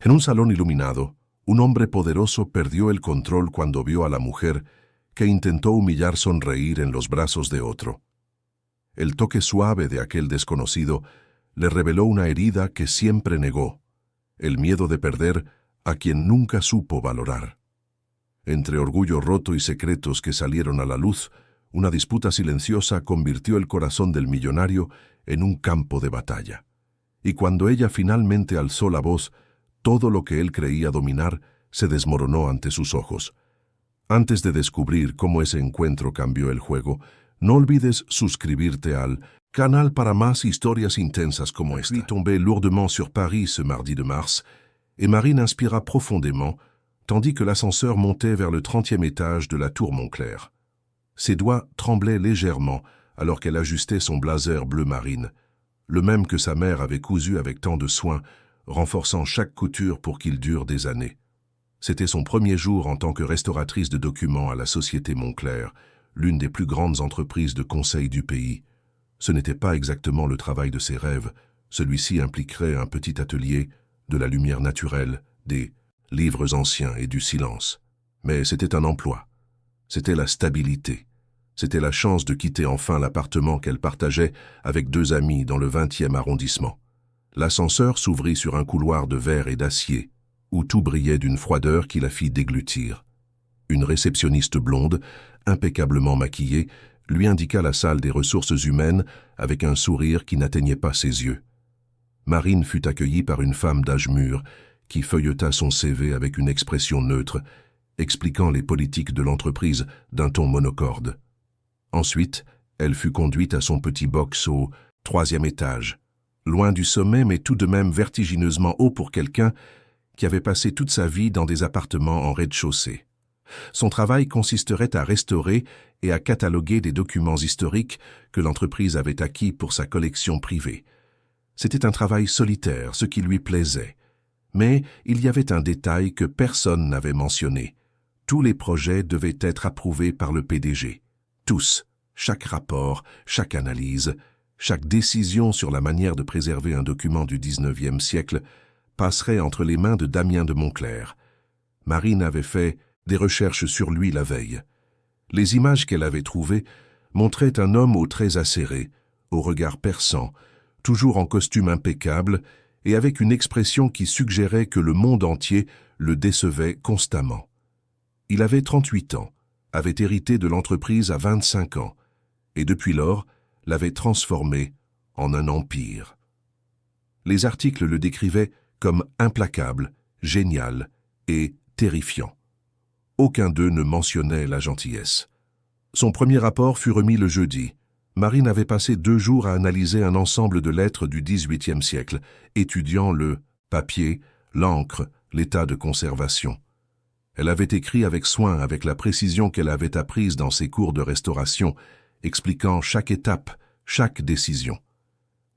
En un salón iluminado, un hombre poderoso perdió el control cuando vio a la mujer que intentó humillar sonreír en los brazos de otro. El toque suave de aquel desconocido le reveló una herida que siempre negó, el miedo de perder a quien nunca supo valorar. Entre orgullo roto y secretos que salieron a la luz, una disputa silenciosa convirtió el corazón del millonario en un campo de batalla. Y cuando ella finalmente alzó la voz, todo lo que él creía dominar se desmoronó ante sus ojos. Antes de descubrir cómo ese encuentro cambió el juego, no olvides suscribirte al canal para más historias intensas como esta. La pluie tombait lourdement sur Paris ce mardi de mars, et Marine inspira profondément, tandis que l'ascenseur montait vers le 30e étage de la tour Montclair. Ses doigts tremblaient légèrement alors qu'elle ajustait son blazer bleu marine, le même que sa mère avait cousu avec tant de soin, renforçant chaque couture pour qu'il dure des années. C'était son premier jour en tant que restauratrice de documents à la Société Montclair, l'une des plus grandes entreprises de conseil du pays. Ce n'était pas exactement le travail de ses rêves, celui-ci impliquerait un petit atelier, de la lumière naturelle, des livres anciens et du silence. Mais c'était un emploi. C'était la stabilité. C'était la chance de quitter enfin l'appartement qu'elle partageait avec 2 amis dans le 20e arrondissement. L'ascenseur s'ouvrit sur un couloir de verre et d'acier, où tout brillait d'une froideur qui la fit déglutir. Une réceptionniste blonde, impeccablement maquillée, lui indiqua la salle des ressources humaines avec un sourire qui n'atteignait pas ses yeux. Marine fut accueillie par une femme d'âge mûr qui feuilleta son CV avec une expression neutre, expliquant les politiques de l'entreprise d'un ton monocorde. Ensuite, elle fut conduite à son petit box au 3e étage, loin du sommet mais tout de même vertigineusement haut pour quelqu'un qui avait passé toute sa vie dans des appartements en rez-de-chaussée. Son travail consisterait à restaurer et à cataloguer des documents historiques que l'entreprise avait acquis pour sa collection privée. C'était un travail solitaire, ce qui lui plaisait. Mais il y avait un détail que personne n'avait mentionné. Tous les projets devaient être approuvés par le PDG. Tous, chaque rapport, chaque analyse, chaque décision sur la manière de préserver un document du 19e siècle passerait entre les mains de Damien de Montclair. Marine avait fait des recherches sur lui la veille. Les images qu'elle avait trouvées montraient un homme aux traits acérés, au regard perçant, toujours en costume impeccable et avec une expression qui suggérait que le monde entier le décevait constamment. Il avait 38 ans, avait hérité de l'entreprise à 25 ans, et depuis lors l'avait transformé en un empire. Les articles le décrivaient comme implacable, génial et terrifiant. Aucun d'eux ne mentionnait la gentillesse. Son premier rapport fut remis le jeudi. Marine avait passé 2 jours à analyser un ensemble de lettres du XVIIIe siècle, étudiant le papier, l'encre, l'état de conservation. Elle avait écrit avec soin, avec la précision qu'elle avait apprise dans ses cours de restauration, expliquant chaque étape, chaque décision.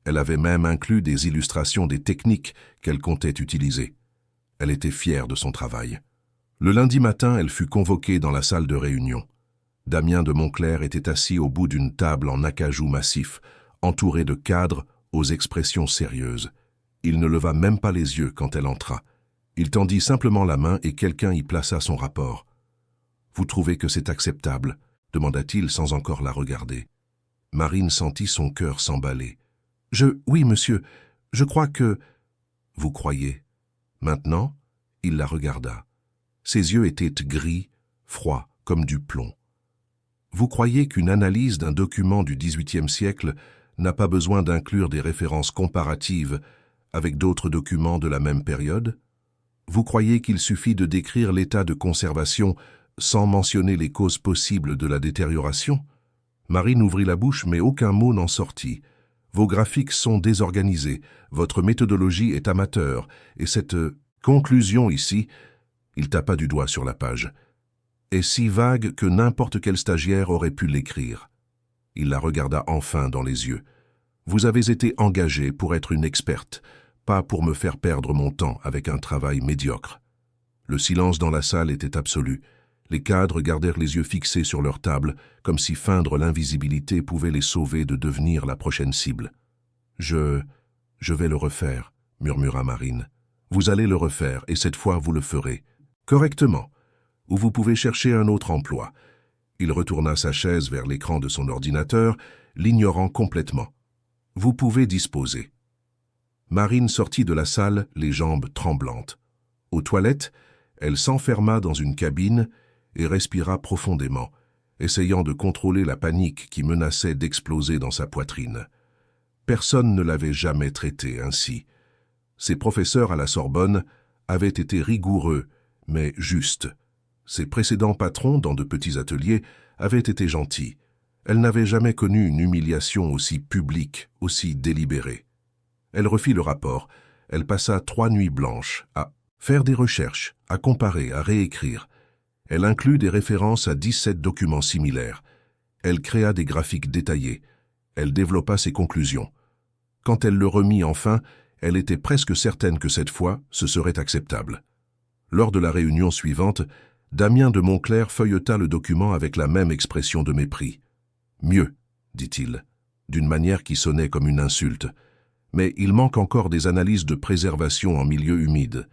Elle avait même inclus des illustrations des techniques qu'elle comptait utiliser. Elle était fière de son travail. Le lundi matin, elle fut convoquée dans la salle de réunion. Damien de Montclair était assis au bout d'une table en acajou massif, entouré de cadres aux expressions sérieuses. Il ne leva même pas les yeux quand elle entra. Il tendit simplement la main et quelqu'un y plaça son rapport. « Vous trouvez que c'est acceptable ?» demanda-t-il sans encore la regarder. Marine sentit son cœur s'emballer. « Oui, monsieur, je crois que... » « Vous croyez ?» Maintenant, il la regarda. Ses yeux étaient gris, froids, comme du plomb. « Vous croyez qu'une analyse d'un document du XVIIIe siècle n'a pas besoin d'inclure des références comparatives avec d'autres documents de la même période ? Vous croyez qu'il suffit de décrire l'état de conservation sans mentionner les causes possibles de la détérioration ?» Marine ouvrit la bouche, mais aucun mot n'en sortit. « Vos graphiques sont désorganisés, votre méthodologie est amateur, et cette conclusion ici, il tapa du doigt sur la page, est si vague que n'importe quel stagiaire aurait pu l'écrire. » Il la regarda enfin dans les yeux. « Vous avez été engagée pour être une experte, pas pour me faire perdre mon temps avec un travail médiocre. » Le silence dans la salle était absolu. Les cadres gardèrent les yeux fixés sur leur table, comme si feindre l'invisibilité pouvait les sauver de devenir la prochaine cible. « Je vais le refaire, » murmura Marine. Vous allez le refaire et cette fois vous le ferez correctement. Ou vous pouvez chercher un autre emploi. » Il retourna sa chaise vers l'écran de son ordinateur, l'ignorant complètement. « Vous pouvez disposer. » Marine sortit de la salle, les jambes tremblantes. Aux toilettes, elle s'enferma dans une cabine et respira profondément, essayant de contrôler la panique qui menaçait d'exploser dans sa poitrine. Personne ne l'avait jamais traitée ainsi. Ses professeurs à la Sorbonne avaient été rigoureux, mais justes. Ses précédents patrons dans de petits ateliers avaient été gentils. Elle n'avait jamais connu une humiliation aussi publique, aussi délibérée. Elle refit le rapport. Elle passa 3 nuits blanches à faire des recherches, à comparer, à réécrire. Elle inclut des références à 17 documents similaires. Elle créa des graphiques détaillés. Elle développa ses conclusions. Quand elle le remit enfin, elle était presque certaine que cette fois, ce serait acceptable. Lors de la réunion suivante, Damien de Montclerc feuilleta le document avec la même expression de mépris. « Mieux », dit-il, d'une manière qui sonnait comme une insulte. « Mais il manque encore des analyses de préservation en milieu humide.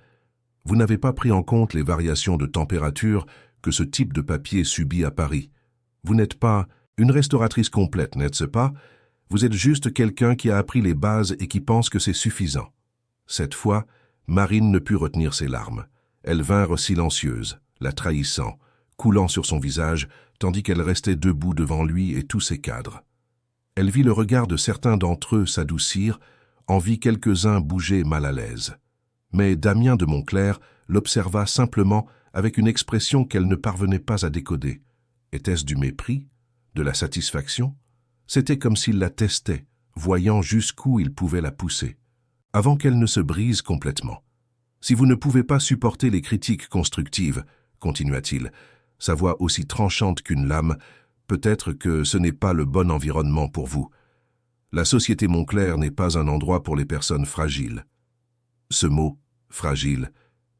Vous n'avez pas pris en compte les variations de température que ce type de papier subit à Paris. Vous n'êtes pas une restauratrice complète, n'est-ce pas? Vous êtes juste quelqu'un qui a appris les bases et qui pense que c'est suffisant. » Cette fois, Marine ne put retenir ses larmes. Elles vinrent silencieuses, la trahissant, coulant sur son visage, tandis qu'elle restait debout devant lui et tous ses cadres. Elle vit le regard de certains d'entre eux s'adoucir, en vit quelques-uns bouger mal à l'aise. Mais Damien de Montclerc l'observa simplement avec une expression qu'elle ne parvenait pas à décoder. Était-ce du mépris? De la satisfaction? C'était comme s'il la testait, voyant jusqu'où il pouvait la pousser, avant qu'elle ne se brise complètement. « Si vous ne pouvez pas supporter les critiques constructives, » continua-t-il, sa voix aussi tranchante qu'une lame, « peut-être que ce n'est pas le bon environnement pour vous. La société Montclerc n'est pas un endroit pour les personnes fragiles. » Ce mot, « fragile »,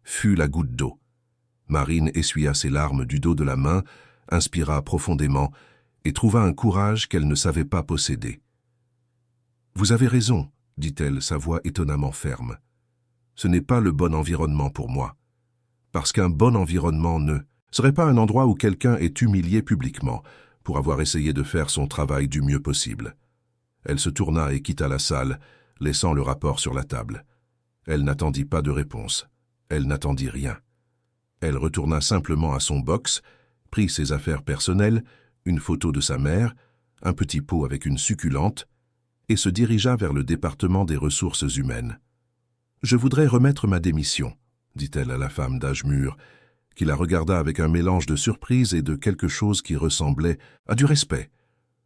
fut la goutte d'eau. Marine essuya ses larmes du dos de la main, inspira profondément et trouva un courage qu'elle ne savait pas posséder. « Vous avez raison, » dit-elle, sa voix étonnamment ferme. « Ce n'est pas le bon environnement pour moi. Parce qu'un bon environnement ne serait pas un endroit où quelqu'un est humilié publiquement pour avoir essayé de faire son travail du mieux possible. » Elle se tourna et quitta la salle, laissant le rapport sur la table. Elle n'attendit pas de réponse. Elle n'attendit rien. Elle retourna simplement à son box, prit ses affaires personnelles, une photo de sa mère, un petit pot avec une succulente, et se dirigea vers le département des ressources humaines. « Je voudrais remettre ma démission, » dit-elle à la femme d'âge mûr, qui la regarda avec un mélange de surprise et de quelque chose qui ressemblait à du respect.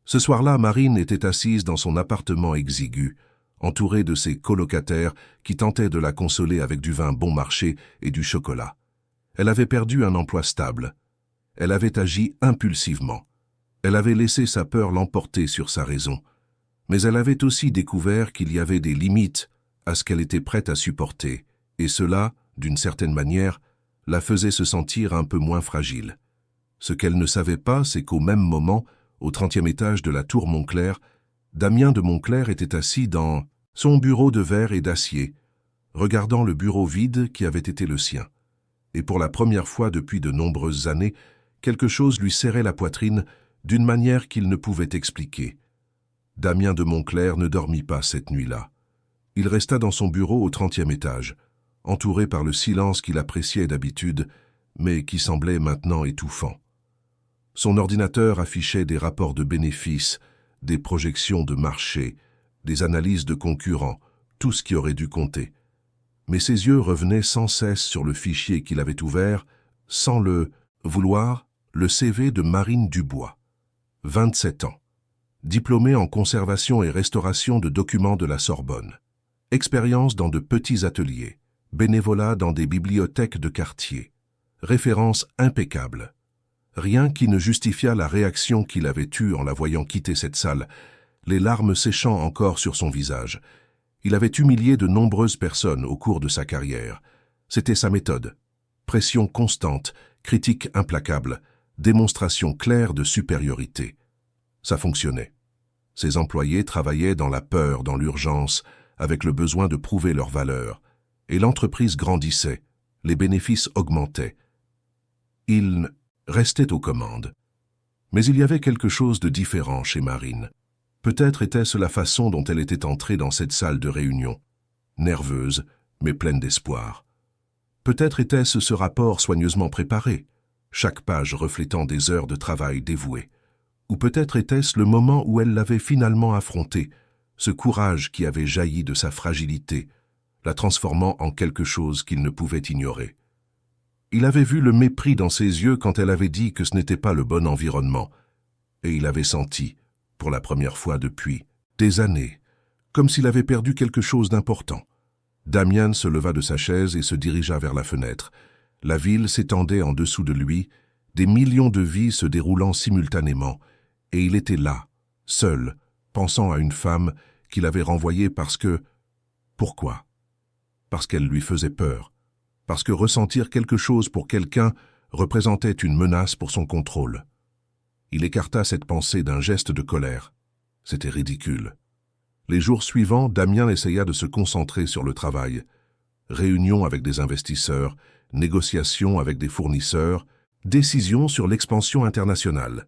Ce soir-là, Marine était assise dans son appartement exigu, entourée de ses colocataires qui tentaient de la consoler avec du vin bon marché et du chocolat. Elle avait perdu un emploi stable. Elle avait agi impulsivement. Elle avait laissé sa peur l'emporter sur sa raison. Mais elle avait aussi découvert qu'il y avait des limites à ce qu'elle était prête à supporter, et cela, d'une certaine manière, la faisait se sentir un peu moins fragile. Ce qu'elle ne savait pas, c'est qu'au même moment, au 30e étage de la tour Montclerc, Damien de Montclerc était assis dans son bureau de verre et d'acier, regardant le bureau vide qui avait été le sien. Et pour la première fois depuis de nombreuses années, quelque chose lui serrait la poitrine d'une manière qu'il ne pouvait expliquer. Damien de Montclerc ne dormit pas cette nuit-là. Il resta dans son bureau au 30e étage, entouré par le silence qu'il appréciait d'habitude, mais qui semblait maintenant étouffant. Son ordinateur affichait des rapports de bénéfices, des projections de marché, des analyses de concurrents, tout ce qui aurait dû compter. Mais ses yeux revenaient sans cesse sur le fichier qu'il avait ouvert, sans le vouloir, le CV de Marine Dubois. 27 ans. Diplômée en conservation et restauration de documents de la Sorbonne. Expérience dans de petits ateliers. Bénévolat dans des bibliothèques de quartier. Référence impeccable. Rien qui ne justifiât la réaction qu'il avait eue en la voyant quitter cette salle, les larmes séchant encore sur son visage. Il avait humilié de nombreuses personnes au cours de sa carrière. C'était sa méthode. Pression constante, critique implacable, démonstration claire de supériorité. Ça fonctionnait. Ses employés travaillaient dans la peur, dans l'urgence, avec le besoin de prouver leur valeur. et l'entreprise grandissait, les bénéfices augmentaient. Il restait aux commandes. Mais il y avait quelque chose de différent chez Marine. Peut-être était-ce la façon dont elle était entrée dans cette salle de réunion, nerveuse, mais pleine d'espoir. Peut-être était-ce ce rapport soigneusement préparé, chaque page reflétant des heures de travail dévouées. Ou peut-être était-ce le moment où elle l'avait finalement affronté, ce courage qui avait jailli de sa fragilité, la transformant en quelque chose qu'il ne pouvait ignorer. Il avait vu le mépris dans ses yeux quand elle avait dit que ce n'était pas le bon environnement, et il avait senti, pour la première fois depuis des années, comme s'il avait perdu quelque chose d'important. Damian se leva de sa chaise et se dirigea vers la fenêtre. La ville s'étendait en dessous de lui, des millions de vies se déroulant simultanément, et il était là, seul, pensant à une femme qu'il avait renvoyée parce que... Pourquoi? Parce qu'elle lui faisait peur, parce que ressentir quelque chose pour quelqu'un représentait une menace pour son contrôle. Il écarta cette pensée d'un geste de colère. C'était ridicule. Les jours suivants, Damian essaya de se concentrer sur le travail. Réunions avec des investisseurs, négociations avec des fournisseurs, décisions sur l'expansion internationale.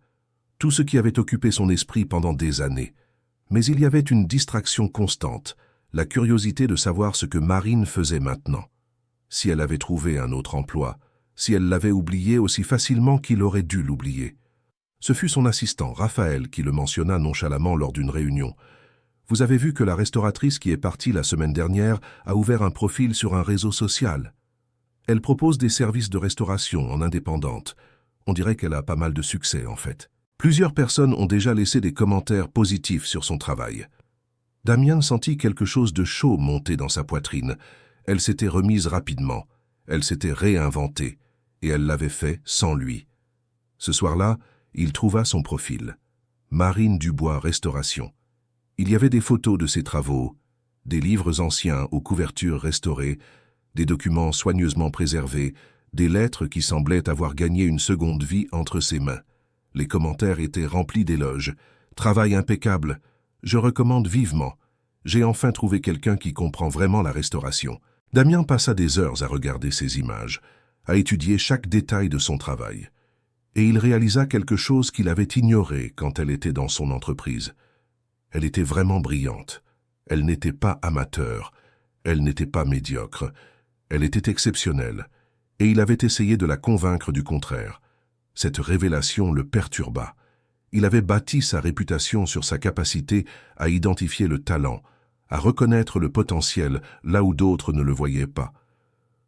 Tout ce qui avait occupé son esprit pendant des années. Mais il y avait une distraction constante, la curiosité de savoir ce que Marine faisait maintenant. Si elle avait trouvé un autre emploi, si elle l'avait oublié aussi facilement qu'il aurait dû l'oublier. Ce fut son assistant, Raphaël, qui le mentionna nonchalamment lors d'une réunion. « Vous avez vu que la restauratrice qui est partie la semaine dernière a ouvert un profil sur un réseau social. Elle propose des services de restauration en indépendante. On dirait qu'elle a pas mal de succès, en fait. Plusieurs personnes ont déjà laissé des commentaires positifs sur son travail. » Damian sentit quelque chose de chaud monter dans sa poitrine. Elle s'était remise rapidement. Elle s'était réinventée. Et elle l'avait fait sans lui. Ce soir-là, il trouva son profil. Marine Dubois Restauration. Il y avait des photos de ses travaux, des livres anciens aux couvertures restaurées, des documents soigneusement préservés, des lettres qui semblaient avoir gagné une seconde vie entre ses mains. Les commentaires étaient remplis d'éloges. « Travail impeccable. Je recommande vivement. J'ai enfin trouvé quelqu'un qui comprend vraiment la restauration. » Damian passa des heures à regarder ces images, à étudier chaque détail de son travail. Et il réalisa quelque chose qu'il avait ignoré quand elle était dans son entreprise. Elle était vraiment brillante. Elle n'était pas amateur. Elle n'était pas médiocre. Elle était exceptionnelle. Et il avait essayé de la convaincre du contraire. Cette révélation le perturba. Il avait bâti sa réputation sur sa capacité à identifier le talent, à reconnaître le potentiel là où d'autres ne le voyaient pas.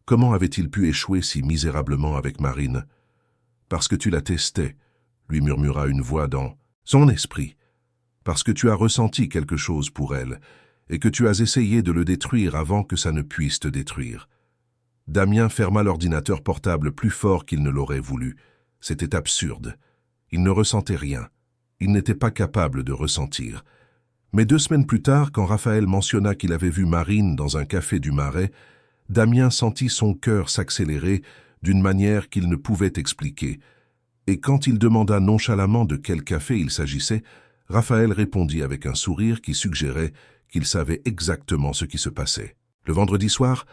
Comment avait-il pu échouer si misérablement avec Marine? « Parce que tu la testais, » lui murmura une voix dans son esprit. « Parce que tu as ressenti quelque chose pour elle, et que tu as essayé de le détruire avant que ça ne puisse te détruire. » Damian ferma l'ordinateur portable plus fort qu'il ne l'aurait voulu. C'était absurde. Il ne ressentait rien. Il n'était pas capable de ressentir. Mais 2 semaines plus tard, quand Raphaël mentionna qu'il avait vu Marine dans un café du Marais, Damian sentit son cœur s'accélérer d'une manière qu'il ne pouvait expliquer. Et quand il demanda nonchalamment de quel café il s'agissait, Raphaël répondit avec un sourire qui suggérait qu'il savait exactement ce qui se passait. Le vendredi soir,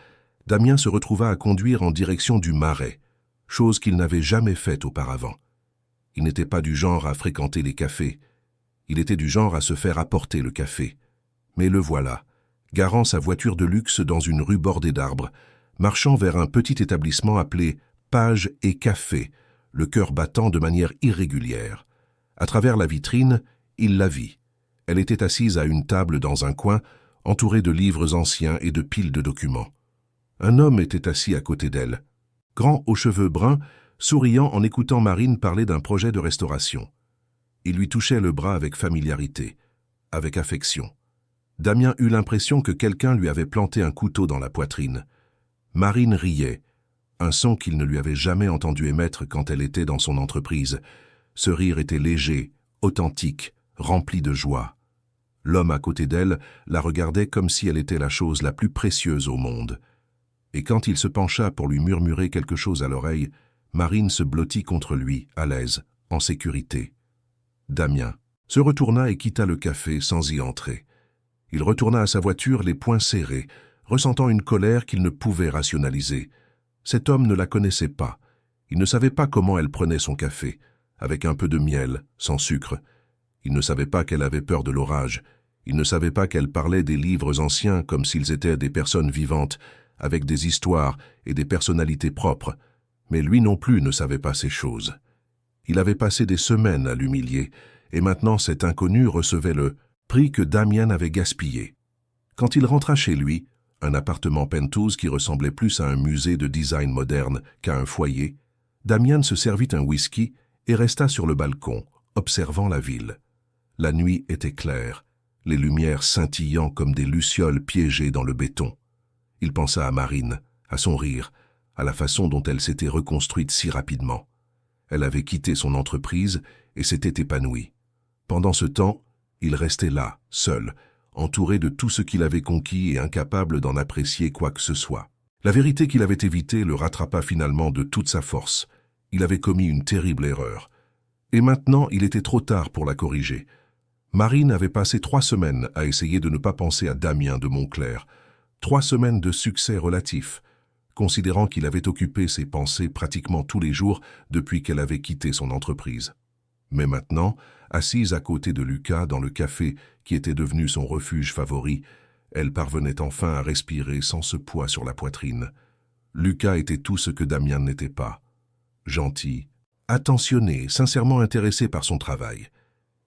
Damian se retrouva à conduire en direction du Marais, chose qu'il n'avait jamais faite auparavant. Il n'était pas du genre à fréquenter les cafés. Il était du genre à se faire apporter le café. Mais le voilà, garant sa voiture de luxe dans une rue bordée d'arbres, marchant vers un petit établissement appelé Page et Café, le cœur battant de manière irrégulière. À travers la vitrine, il la vit. Elle était assise à une table dans un coin, entourée de livres anciens et de piles de documents. Un homme était assis à côté d'elle, grand aux cheveux bruns, souriant en écoutant Marine parler d'un projet de restauration. Il lui touchait le bras avec familiarité, avec affection. Damian eut l'impression que quelqu'un lui avait planté un couteau dans la poitrine. Marine riait, un son qu'il ne lui avait jamais entendu émettre quand elle était dans son entreprise. Ce rire était léger, authentique, rempli de joie. L'homme à côté d'elle la regardait comme si elle était la chose la plus précieuse au monde. Et quand il se pencha pour lui murmurer quelque chose à l'oreille, Marine se blottit contre lui, à l'aise, en sécurité. Damian se retourna et quitta le café sans y entrer. Il retourna à sa voiture les poings serrés, ressentant une colère qu'il ne pouvait rationaliser. Cet homme ne la connaissait pas. Il ne savait pas comment elle prenait son café, avec un peu de miel, sans sucre. Il ne savait pas qu'elle avait peur de l'orage. Il ne savait pas qu'elle parlait des livres anciens comme s'ils étaient des personnes vivantes, avec des histoires et des personnalités propres. Mais lui non plus ne savait pas ces choses. Il avait passé des semaines à l'humilier, et maintenant cet inconnu recevait le prix que Damian avait gaspillé. Quand il rentra chez lui, un appartement penthouse qui ressemblait plus à un musée de design moderne qu'à un foyer, Damian se servit un whisky et resta sur le balcon, observant la ville. La nuit était claire, les lumières scintillant comme des lucioles piégées dans le béton. Il pensa à Marine, à son rire, à la façon dont elle s'était reconstruite si rapidement. Elle avait quitté son entreprise et s'était épanouie. Pendant ce temps, il restait là, seul, entouré de tout ce qu'il avait conquis et incapable d'en apprécier quoi que ce soit. La vérité qu'il avait évitée le rattrapa finalement de toute sa force. Il avait commis une terrible erreur. Et maintenant, il était trop tard pour la corriger. Marine avait passé 3 semaines à essayer de ne pas penser à Damien de Montclair. 3 semaines de succès relatif, considérant qu'il avait occupé ses pensées pratiquement tous les jours depuis qu'elle avait quitté son entreprise. Mais maintenant, assise à côté de Lucas dans le café qui était devenu son refuge favori, elle parvenait enfin à respirer sans ce poids sur la poitrine. Lucas était tout ce que Damien n'était pas. Gentil, attentionné, sincèrement intéressé par son travail.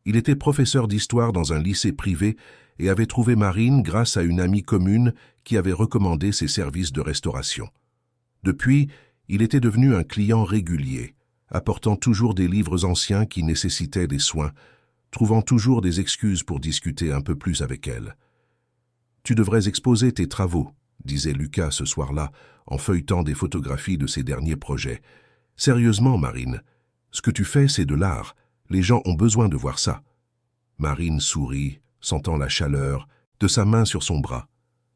Il était professeur d'histoire dans un lycée privé et avait trouvé Marine grâce à une amie commune qui avait recommandé ses services de restauration. Depuis, il était devenu un client régulier, apportant toujours des livres anciens qui nécessitaient des soins, trouvant toujours des excuses pour discuter un peu plus avec elle. « Tu devrais exposer tes travaux », disait Lucas ce soir-là, en feuilletant des photographies de ses derniers projets. « Sérieusement, Marine, ce que tu fais, c'est de l'art. Les gens ont besoin de voir ça. » Marine sourit, sentant la chaleur de sa main sur son bras.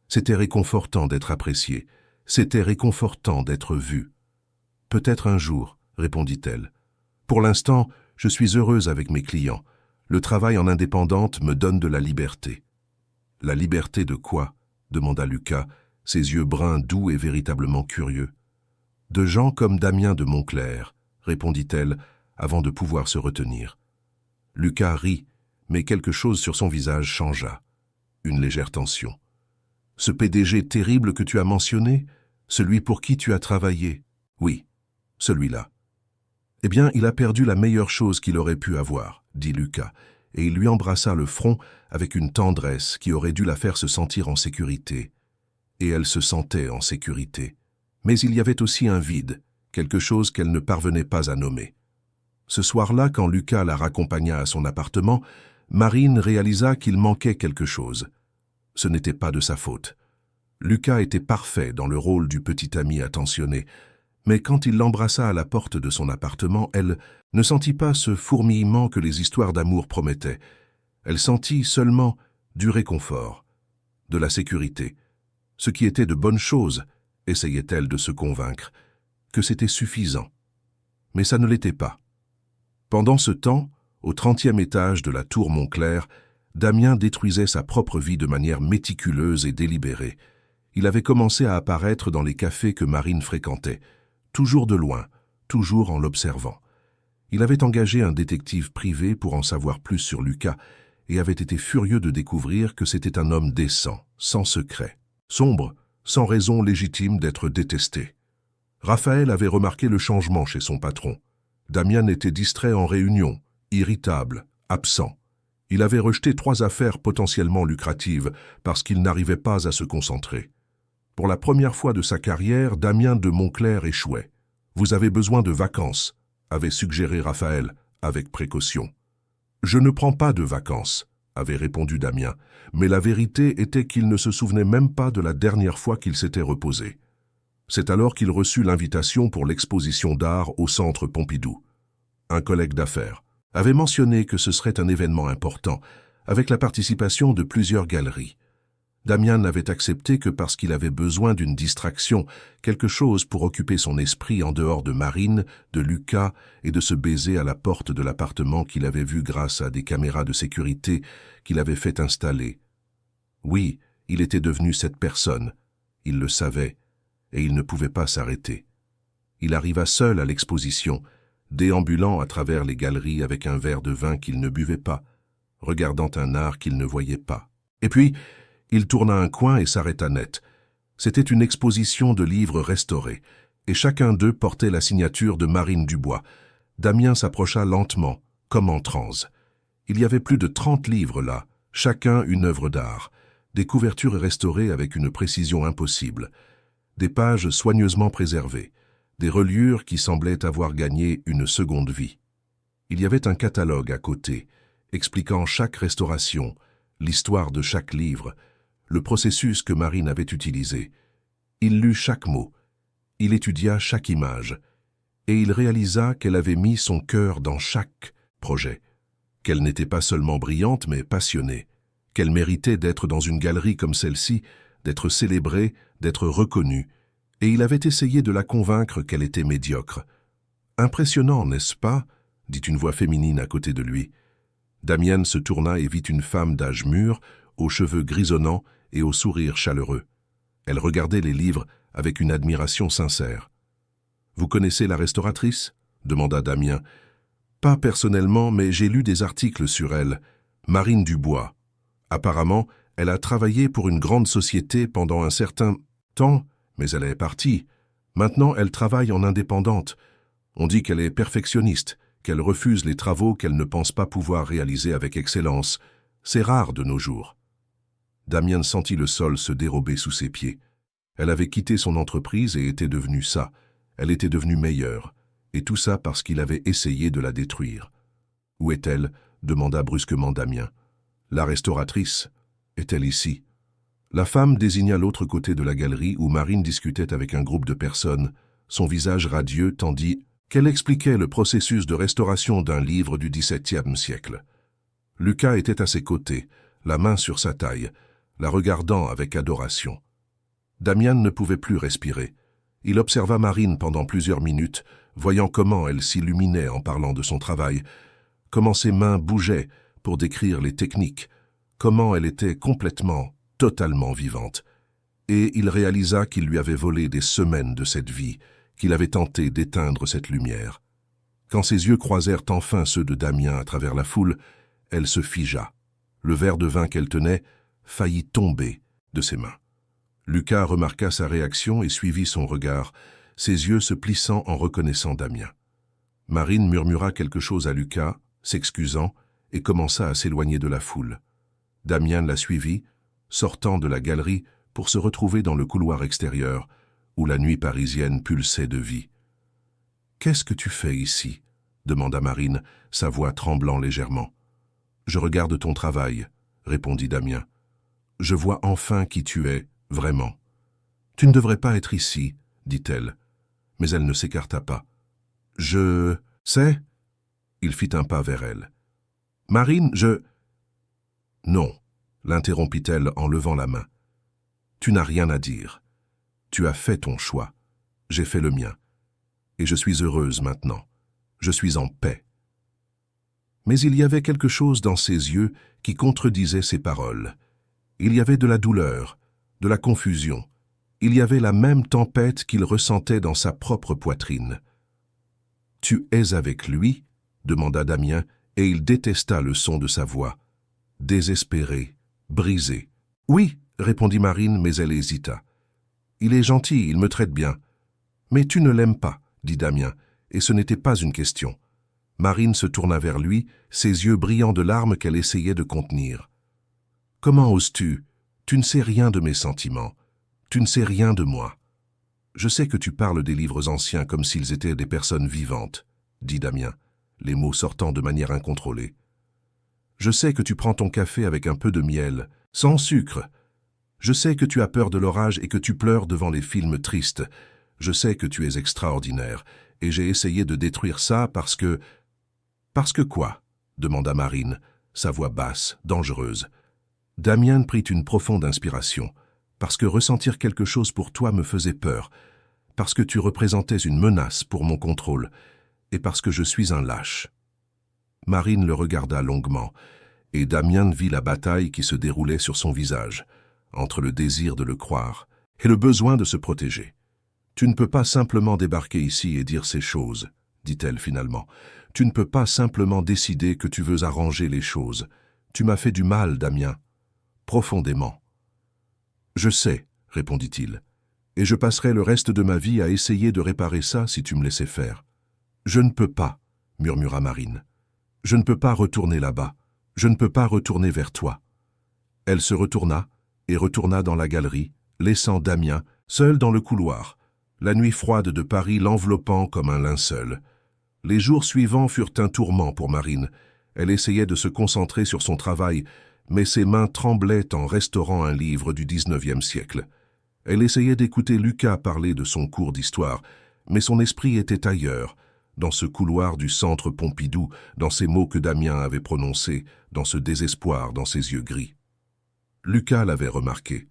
C'était réconfortant d'être appréciée. C'était réconfortant d'être vue. « Peut-être un jour, » répondit-elle. « Pour l'instant, je suis heureuse avec mes clients. Le travail en indépendante me donne de la liberté. » « La liberté de quoi ?» demanda Lucas, ses yeux bruns doux et véritablement curieux. « De gens comme Damien de Montclair, » répondit-elle, avant de pouvoir se retenir. Lucas rit, mais quelque chose sur son visage changea. Une légère tension. « Ce PDG terrible que tu as mentionné, celui pour qui tu as travaillé, oui, celui-là. »« Eh bien, il a perdu la meilleure chose qu'il aurait pu avoir, » dit Lucas, et il lui embrassa le front avec une tendresse qui aurait dû la faire se sentir en sécurité. Et elle se sentait en sécurité. Mais il y avait aussi un vide, quelque chose qu'elle ne parvenait pas à nommer. Ce soir-là, quand Lucas la raccompagna à son appartement, Marine réalisa qu'il manquait quelque chose. Ce n'était pas de sa faute. Lucas était parfait dans le rôle du petit ami attentionné, mais quand il l'embrassa à la porte de son appartement, elle ne sentit pas ce fourmillement que les histoires d'amour promettaient. Elle sentit seulement du réconfort, de la sécurité. Ce qui était de bonnes choses, essayait-elle de se convaincre, que c'était suffisant. Mais ça ne l'était pas. Pendant ce temps, au 30e étage de la tour Montclair, Damien détruisait sa propre vie de manière méticuleuse et délibérée. Il avait commencé à apparaître dans les cafés que Marine fréquentait, toujours de loin, toujours en l'observant. Il avait engagé un détective privé pour en savoir plus sur Lucas et avait été furieux de découvrir que c'était un homme décent, sans secret, sombre, sans raison légitime d'être détesté. Raphaël avait remarqué le changement chez son patron. Damien était distrait en réunion, irritable, absent. Il avait rejeté 3 affaires potentiellement lucratives parce qu'il n'arrivait pas à se concentrer. Pour la première fois de sa carrière, Damien de Montclair échouait. « Vous avez besoin de vacances », avait suggéré Raphaël, avec précaution. « Je ne prends pas de vacances », avait répondu Damien, mais la vérité était qu'il ne se souvenait même pas de la dernière fois qu'il s'était reposé. C'est alors qu'il reçut l'invitation pour l'exposition d'art au Centre Pompidou. Un collègue d'affaires avait mentionné que ce serait un événement important, avec la participation de plusieurs galeries. Damien n'avait accepté que parce qu'il avait besoin d'une distraction, quelque chose pour occuper son esprit en dehors de Marine, de Lucas et de ce baiser à la porte de l'appartement qu'il avait vu grâce à des caméras de sécurité qu'il avait fait installer. Oui, il était devenu cette personne, Il le savait, et il ne pouvait pas s'arrêter. Il arriva seul à l'exposition, déambulant à travers les galeries avec un verre de vin qu'il ne buvait pas, regardant un art qu'il ne voyait pas. Et puis, il tourna un coin et s'arrêta net. C'était une exposition de livres restaurés, et chacun d'eux portait la signature de Marine Dubois. Damien s'approcha lentement, comme en transe. Il y avait plus de 30 livres là, chacun une œuvre d'art, des couvertures restaurées avec une précision impossible, des pages soigneusement préservées, des reliures qui semblaient avoir gagné une seconde vie. Il y avait un catalogue à côté, expliquant chaque restauration, l'histoire de chaque livre, le processus que Marine avait utilisé. Il lut chaque mot, il étudia chaque image, et il réalisa qu'elle avait mis son cœur dans chaque projet, qu'elle n'était pas seulement brillante mais passionnée, qu'elle méritait d'être dans une galerie comme celle-ci, d'être célébrée, d'être reconnue, et il avait essayé de la convaincre qu'elle était médiocre. « Impressionnant, n'est-ce pas ?» dit une voix féminine à côté de lui. Damian se tourna et vit une femme d'âge mûr, aux cheveux grisonnants et au sourire chaleureux. Elle regardait les livres avec une admiration sincère. « Vous connaissez la restauratrice ?» demanda Damien. « Pas personnellement, mais j'ai lu des articles sur elle. Marine Dubois. Apparemment, elle a travaillé pour une grande société pendant un certain temps, mais elle est partie. Maintenant, elle travaille en indépendante. On dit qu'elle est perfectionniste, qu'elle refuse les travaux qu'elle ne pense pas pouvoir réaliser avec excellence. C'est rare de nos jours. » Damien sentit le sol se dérober sous ses pieds. Elle avait quitté son entreprise et était devenue ça. Elle était devenue meilleure. Et tout ça parce qu'il avait essayé de la détruire. « Où est-elle » demanda brusquement Damien. « La restauratrice. Est-elle ici ?» La femme désigna l'autre côté de la galerie où Marine discutait avec un groupe de personnes, son visage radieux tandis qu'elle expliquait le processus de restauration d'un livre du XVIIe siècle. Lucas était à ses côtés, la main sur sa taille, la regardant avec adoration. Damien ne pouvait plus respirer. Il observa Marine pendant plusieurs minutes, voyant comment elle s'illuminait en parlant de son travail, comment ses mains bougeaient pour décrire les techniques, comment elle était complètement, totalement vivante. Et il réalisa qu'il lui avait volé des semaines de cette vie, qu'il avait tenté d'éteindre cette lumière. Quand ses yeux croisèrent enfin ceux de Damien à travers la foule, elle se figea. Le verre de vin qu'elle tenait faillit tomber de ses mains. Lucas remarqua sa réaction et suivit son regard, ses yeux se plissant en reconnaissant Damien. Marine murmura quelque chose à Lucas, s'excusant, et commença à s'éloigner de la foule. Damien la suivit, sortant de la galerie pour se retrouver dans le couloir extérieur, où la nuit parisienne pulsait de vie. « Qu'est-ce que tu fais ici ?» demanda Marine, sa voix tremblant légèrement. « Je regarde ton travail, » répondit Damien. « Je vois enfin qui tu es, vraiment. »« Tu ne devrais pas être ici, » dit-elle, mais elle ne s'écarta pas. « Je sais ?» Il fit un pas vers elle. « Marine, je... » « Non, » l'interrompit-elle en levant la main. « Tu n'as rien à dire. Tu as fait ton choix. J'ai fait le mien. Et je suis heureuse maintenant. Je suis en paix. » Mais il y avait quelque chose dans ses yeux qui contredisait ses paroles. Il y avait de la douleur, de la confusion. Il y avait la même tempête qu'il ressentait dans sa propre poitrine. « Tu es avec lui ?» demanda Damien, et il détesta le son de sa voix. Désespéré, brisé. « Oui, » répondit Marine, mais elle hésita. « Il est gentil, il me traite bien. »« Mais tu ne l'aimes pas, » dit Damien, et ce n'était pas une question. Marine se tourna vers lui, ses yeux brillants de larmes qu'elle essayait de contenir. « Comment oses-tu? Tu ne sais rien de mes sentiments. Tu ne sais rien de moi. Je sais que tu parles des livres anciens comme s'ils étaient des personnes vivantes, » dit Damien, les mots sortant de manière incontrôlée. « Je sais que tu prends ton café avec un peu de miel, sans sucre. Je sais que tu as peur de l'orage et que tu pleures devant les films tristes. Je sais que tu es extraordinaire, et j'ai essayé de détruire ça parce que... »« Parce que quoi ?» demanda Marine, sa voix basse, dangereuse. Damien prit une profonde inspiration, parce que ressentir quelque chose pour toi me faisait peur, parce que tu représentais une menace pour mon contrôle, et parce que je suis un lâche. Marine le regarda longuement, et Damien vit la bataille qui se déroulait sur son visage, entre le désir de le croire et le besoin de se protéger. Tu ne peux pas simplement débarquer ici et dire ces choses, dit-elle finalement. Tu ne peux pas simplement décider que tu veux arranger les choses. Tu m'as fait du mal, Damien. Profondément. Je sais, répondit-il, et je passerai le reste de ma vie à essayer de réparer ça si tu me laissais faire. Je ne peux pas, murmura Marine. Je ne peux pas retourner là-bas. Je ne peux pas retourner vers toi. Elle se retourna et retourna dans la galerie, laissant Damien seul dans le couloir, la nuit froide de Paris l'enveloppant comme un linceul. Les jours suivants furent un tourment pour Marine. Elle essayait de se concentrer sur son travail, mais ses mains tremblaient en restaurant un livre du XIXe siècle. Elle essayait d'écouter Lucas parler de son cours d'histoire, mais son esprit était ailleurs, dans ce couloir du centre Pompidou, dans ces mots que Damien avait prononcés, dans ce désespoir dans ses yeux gris. Lucas l'avait remarqué.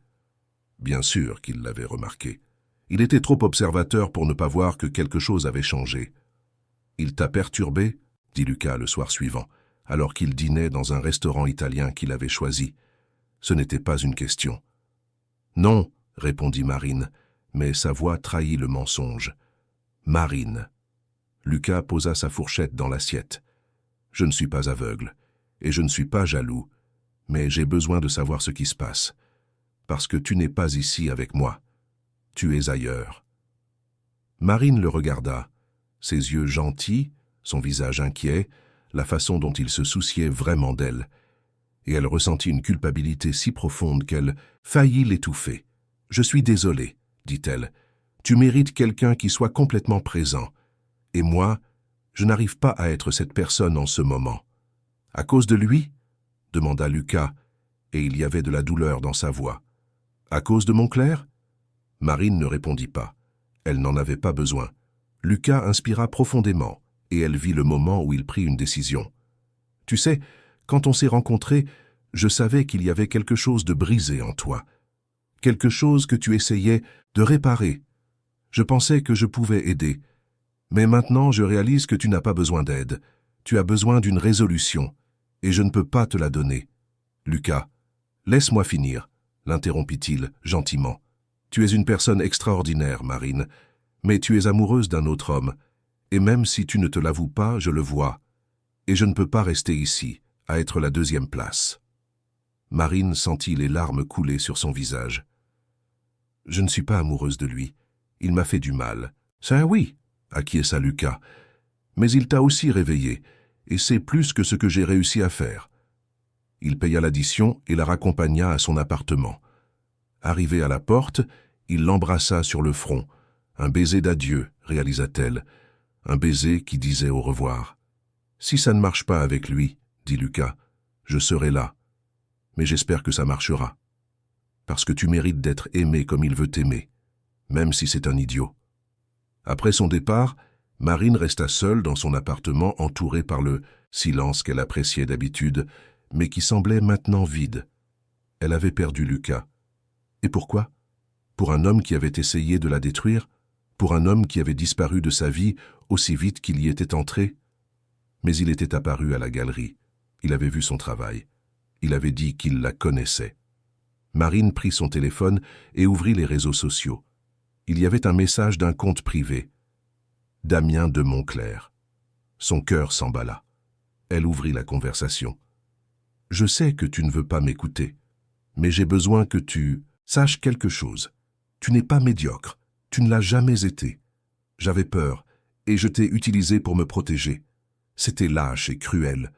Bien sûr qu'il l'avait remarqué. Il était trop observateur pour ne pas voir que quelque chose avait changé. « Il t'a perturbé ?» dit Lucas le soir suivant, alors qu'il dînait dans un restaurant italien qu'il avait choisi. Ce n'était pas une question. « Non », répondit Marine, mais sa voix trahit le mensonge. « Marine. » Lucas posa sa fourchette dans l'assiette. « Je ne suis pas aveugle, et je ne suis pas jaloux, mais j'ai besoin de savoir ce qui se passe, parce que tu n'es pas ici avec moi. Tu es ailleurs. » Marine le regarda, ses yeux gentils, son visage inquiet, la façon dont il se souciait vraiment d'elle, et elle ressentit une culpabilité si profonde qu'elle faillit l'étouffer. « Je suis désolée, » dit-elle. « Tu mérites quelqu'un qui soit complètement présent. Et moi, je n'arrive pas à être cette personne en ce moment. »« À cause de lui ?» demanda Lucas, et il y avait de la douleur dans sa voix. « À cause de Montclair ?» Marine ne répondit pas. Elle n'en avait pas besoin. Lucas inspira profondément, et elle vit le moment où il prit une décision. « Tu sais, quand on s'est rencontrés, je savais qu'il y avait quelque chose de brisé en toi. Quelque chose que tu essayais de réparer. Je pensais que je pouvais aider. Mais maintenant, je réalise que tu n'as pas besoin d'aide. Tu as besoin d'une résolution, et je ne peux pas te la donner. »« Lucas, laisse-moi finir, » l'interrompit-il gentiment. « Tu es une personne extraordinaire, Marine, mais tu es amoureuse d'un autre homme, et même si tu ne te l'avoues pas, je le vois, et je ne peux pas rester ici, à être la deuxième place. » Marine sentit les larmes couler sur son visage. « Je ne suis pas amoureuse de lui. Il m'a fait du mal. »« Ça oui, » acquiesça Lucas, « mais il t'a aussi réveillé, et c'est plus que ce que j'ai réussi à faire. » Il paya l'addition et la raccompagna à son appartement. Arrivé à la porte, il l'embrassa sur le front. Un baiser d'adieu, réalisa-t-elle. Un baiser qui disait au revoir. « Si ça ne marche pas avec lui, » dit Lucas, « je serai là. Mais j'espère que ça marchera. Parce que tu mérites d'être aimé comme il veut t'aimer, même si c'est un idiot. » Après son départ, Marine resta seule dans son appartement entourée par le silence qu'elle appréciait d'habitude, mais qui semblait maintenant vide. Elle avait perdu Lucas. Et pourquoi? Pour un homme qui avait essayé de la détruire? Pour un homme qui avait disparu de sa vie aussi vite qu'il y était entré? Mais il était apparu à la galerie. Il avait vu son travail. Il avait dit qu'il la connaissait. Marine prit son téléphone et ouvrit les réseaux sociaux. Il y avait un message d'un compte privé. Damien de Montclair. Son cœur s'emballa. Elle ouvrit la conversation. « Je sais que tu ne veux pas m'écouter, mais j'ai besoin que tu saches quelque chose. Tu n'es pas médiocre. Tu ne l'as jamais été. J'avais peur, et je t'ai utilisé pour me protéger. C'était lâche et cruel.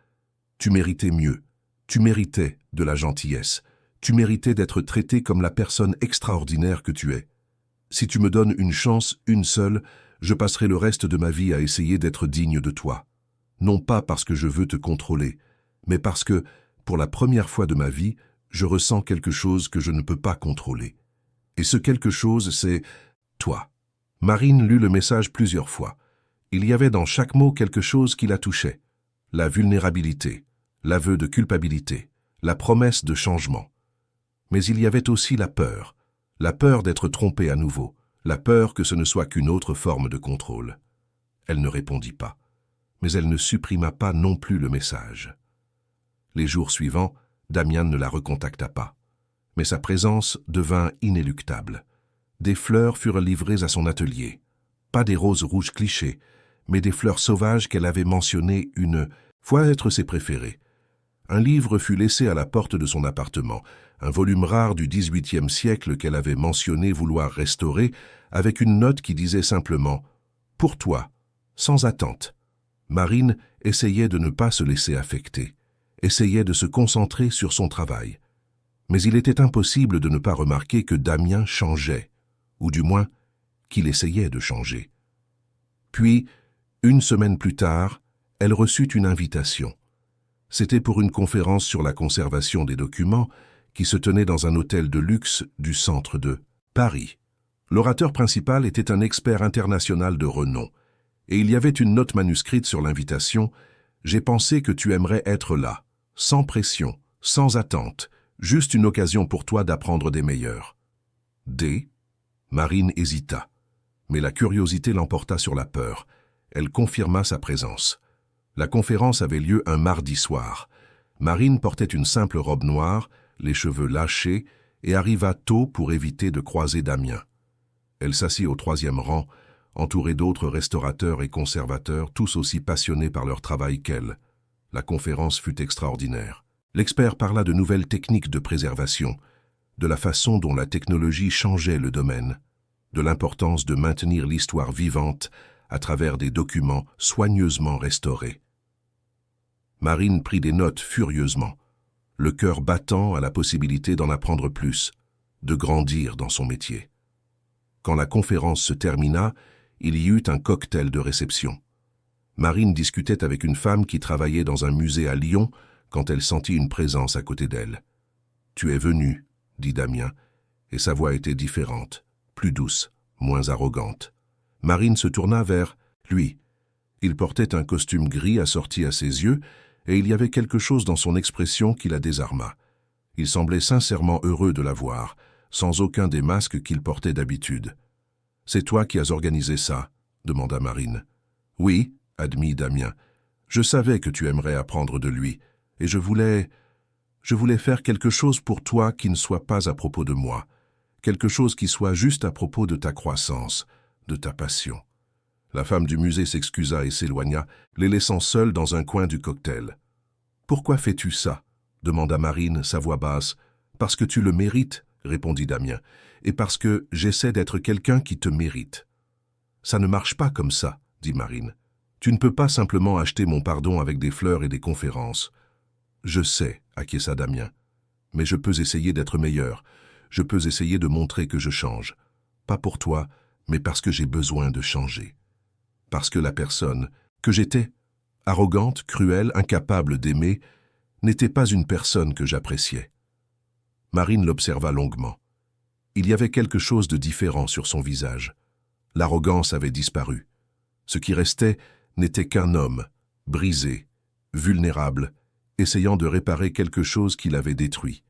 Tu méritais mieux. Tu méritais de la gentillesse. Tu méritais d'être traité comme la personne extraordinaire que tu es. Si tu me donnes une chance, une seule, je passerai le reste de ma vie à essayer d'être digne de toi. Non pas parce que je veux te contrôler, mais parce que, pour la première fois de ma vie, je ressens quelque chose que je ne peux pas contrôler. Et ce quelque chose, c'est toi. » Marine lut le message plusieurs fois. Il y avait dans chaque mot quelque chose qui la touchait. La vulnérabilité, l'aveu de culpabilité, la promesse de changement. Mais il y avait aussi la peur d'être trompée à nouveau, la peur que ce ne soit qu'une autre forme de contrôle. Elle ne répondit pas, mais elle ne supprima pas non plus le message. Les jours suivants, Damien ne la recontacta pas, mais sa présence devint inéluctable. Des fleurs furent livrées à son atelier. Pas des roses rouges clichés, mais des fleurs sauvages qu'elle avait mentionnées une fois être ses préférées. Un livre fut laissé à la porte de son appartement, un volume rare du XVIIIe siècle qu'elle avait mentionné vouloir restaurer, avec une note qui disait simplement « Pour toi », sans attente. Marine essayait de ne pas se laisser affecter, essayait de se concentrer sur son travail. Mais il était impossible de ne pas remarquer que Damien changeait, ou du moins qu'il essayait de changer. Puis, une semaine plus tard, elle reçut une invitation. C'était pour une conférence sur la conservation des documents qui se tenait dans un hôtel de luxe du centre de Paris. L'orateur principal était un expert international de renom, et il y avait une note manuscrite sur l'invitation « J'ai pensé que tu aimerais être là, sans pression, sans attente, juste une occasion pour toi d'apprendre des meilleurs. » D. Marine hésita, mais la curiosité l'emporta sur la peur. Elle confirma sa présence. La conférence avait lieu un mardi soir. Marine portait une simple robe noire, les cheveux lâchés, et arriva tôt pour éviter de croiser Damien. Elle s'assit au 3e rang, entourée d'autres restaurateurs et conservateurs, tous aussi passionnés par leur travail qu'elle. La conférence fut extraordinaire. L'expert parla de nouvelles techniques de préservation, de la façon dont la technologie changeait le domaine, de l'importance de maintenir l'histoire vivante à travers des documents soigneusement restaurés. Marine prit des notes furieusement, le cœur battant à la possibilité d'en apprendre plus, de grandir dans son métier. Quand la conférence se termina, il y eut un cocktail de réception. Marine discutait avec une femme qui travaillait dans un musée à Lyon quand elle sentit une présence à côté d'elle. « Tu es venu », dit Damien, et sa voix était différente, plus douce, moins arrogante. Marine se tourna vers lui. Il portait un costume gris assorti à ses yeux, et il y avait quelque chose dans son expression qui la désarma. Il semblait sincèrement heureux de la voir, sans aucun des masques qu'il portait d'habitude. « C'est toi qui as organisé ça ?» demanda Marine. « Oui, » admit Damien. « Je savais que tu aimerais apprendre de lui, et je voulais faire quelque chose pour toi qui ne soit pas à propos de moi, quelque chose qui soit juste à propos de ta croissance, de ta passion. » La femme du musée s'excusa et s'éloigna, les laissant seuls dans un coin du cocktail. « Pourquoi fais-tu ça ?» demanda Marine, sa voix basse. « Parce que tu le mérites, » répondit Damien, « et parce que j'essaie d'être quelqu'un qui te mérite. »« Ça ne marche pas comme ça, » dit Marine. « Tu ne peux pas simplement acheter mon pardon avec des fleurs et des conférences. »« Je sais, » acquiesça Damien, « mais je peux essayer d'être meilleur. Je peux essayer de montrer que je change. Pas pour toi, mais parce que j'ai besoin de changer. Parce que la personne que j'étais, arrogante, cruelle, incapable d'aimer, n'était pas une personne que j'appréciais. » Marine l'observa longuement. Il y avait quelque chose de différent sur son visage. L'arrogance avait disparu. Ce qui restait n'était qu'un homme, brisé, vulnérable, essayant de réparer quelque chose qu'il avait détruit.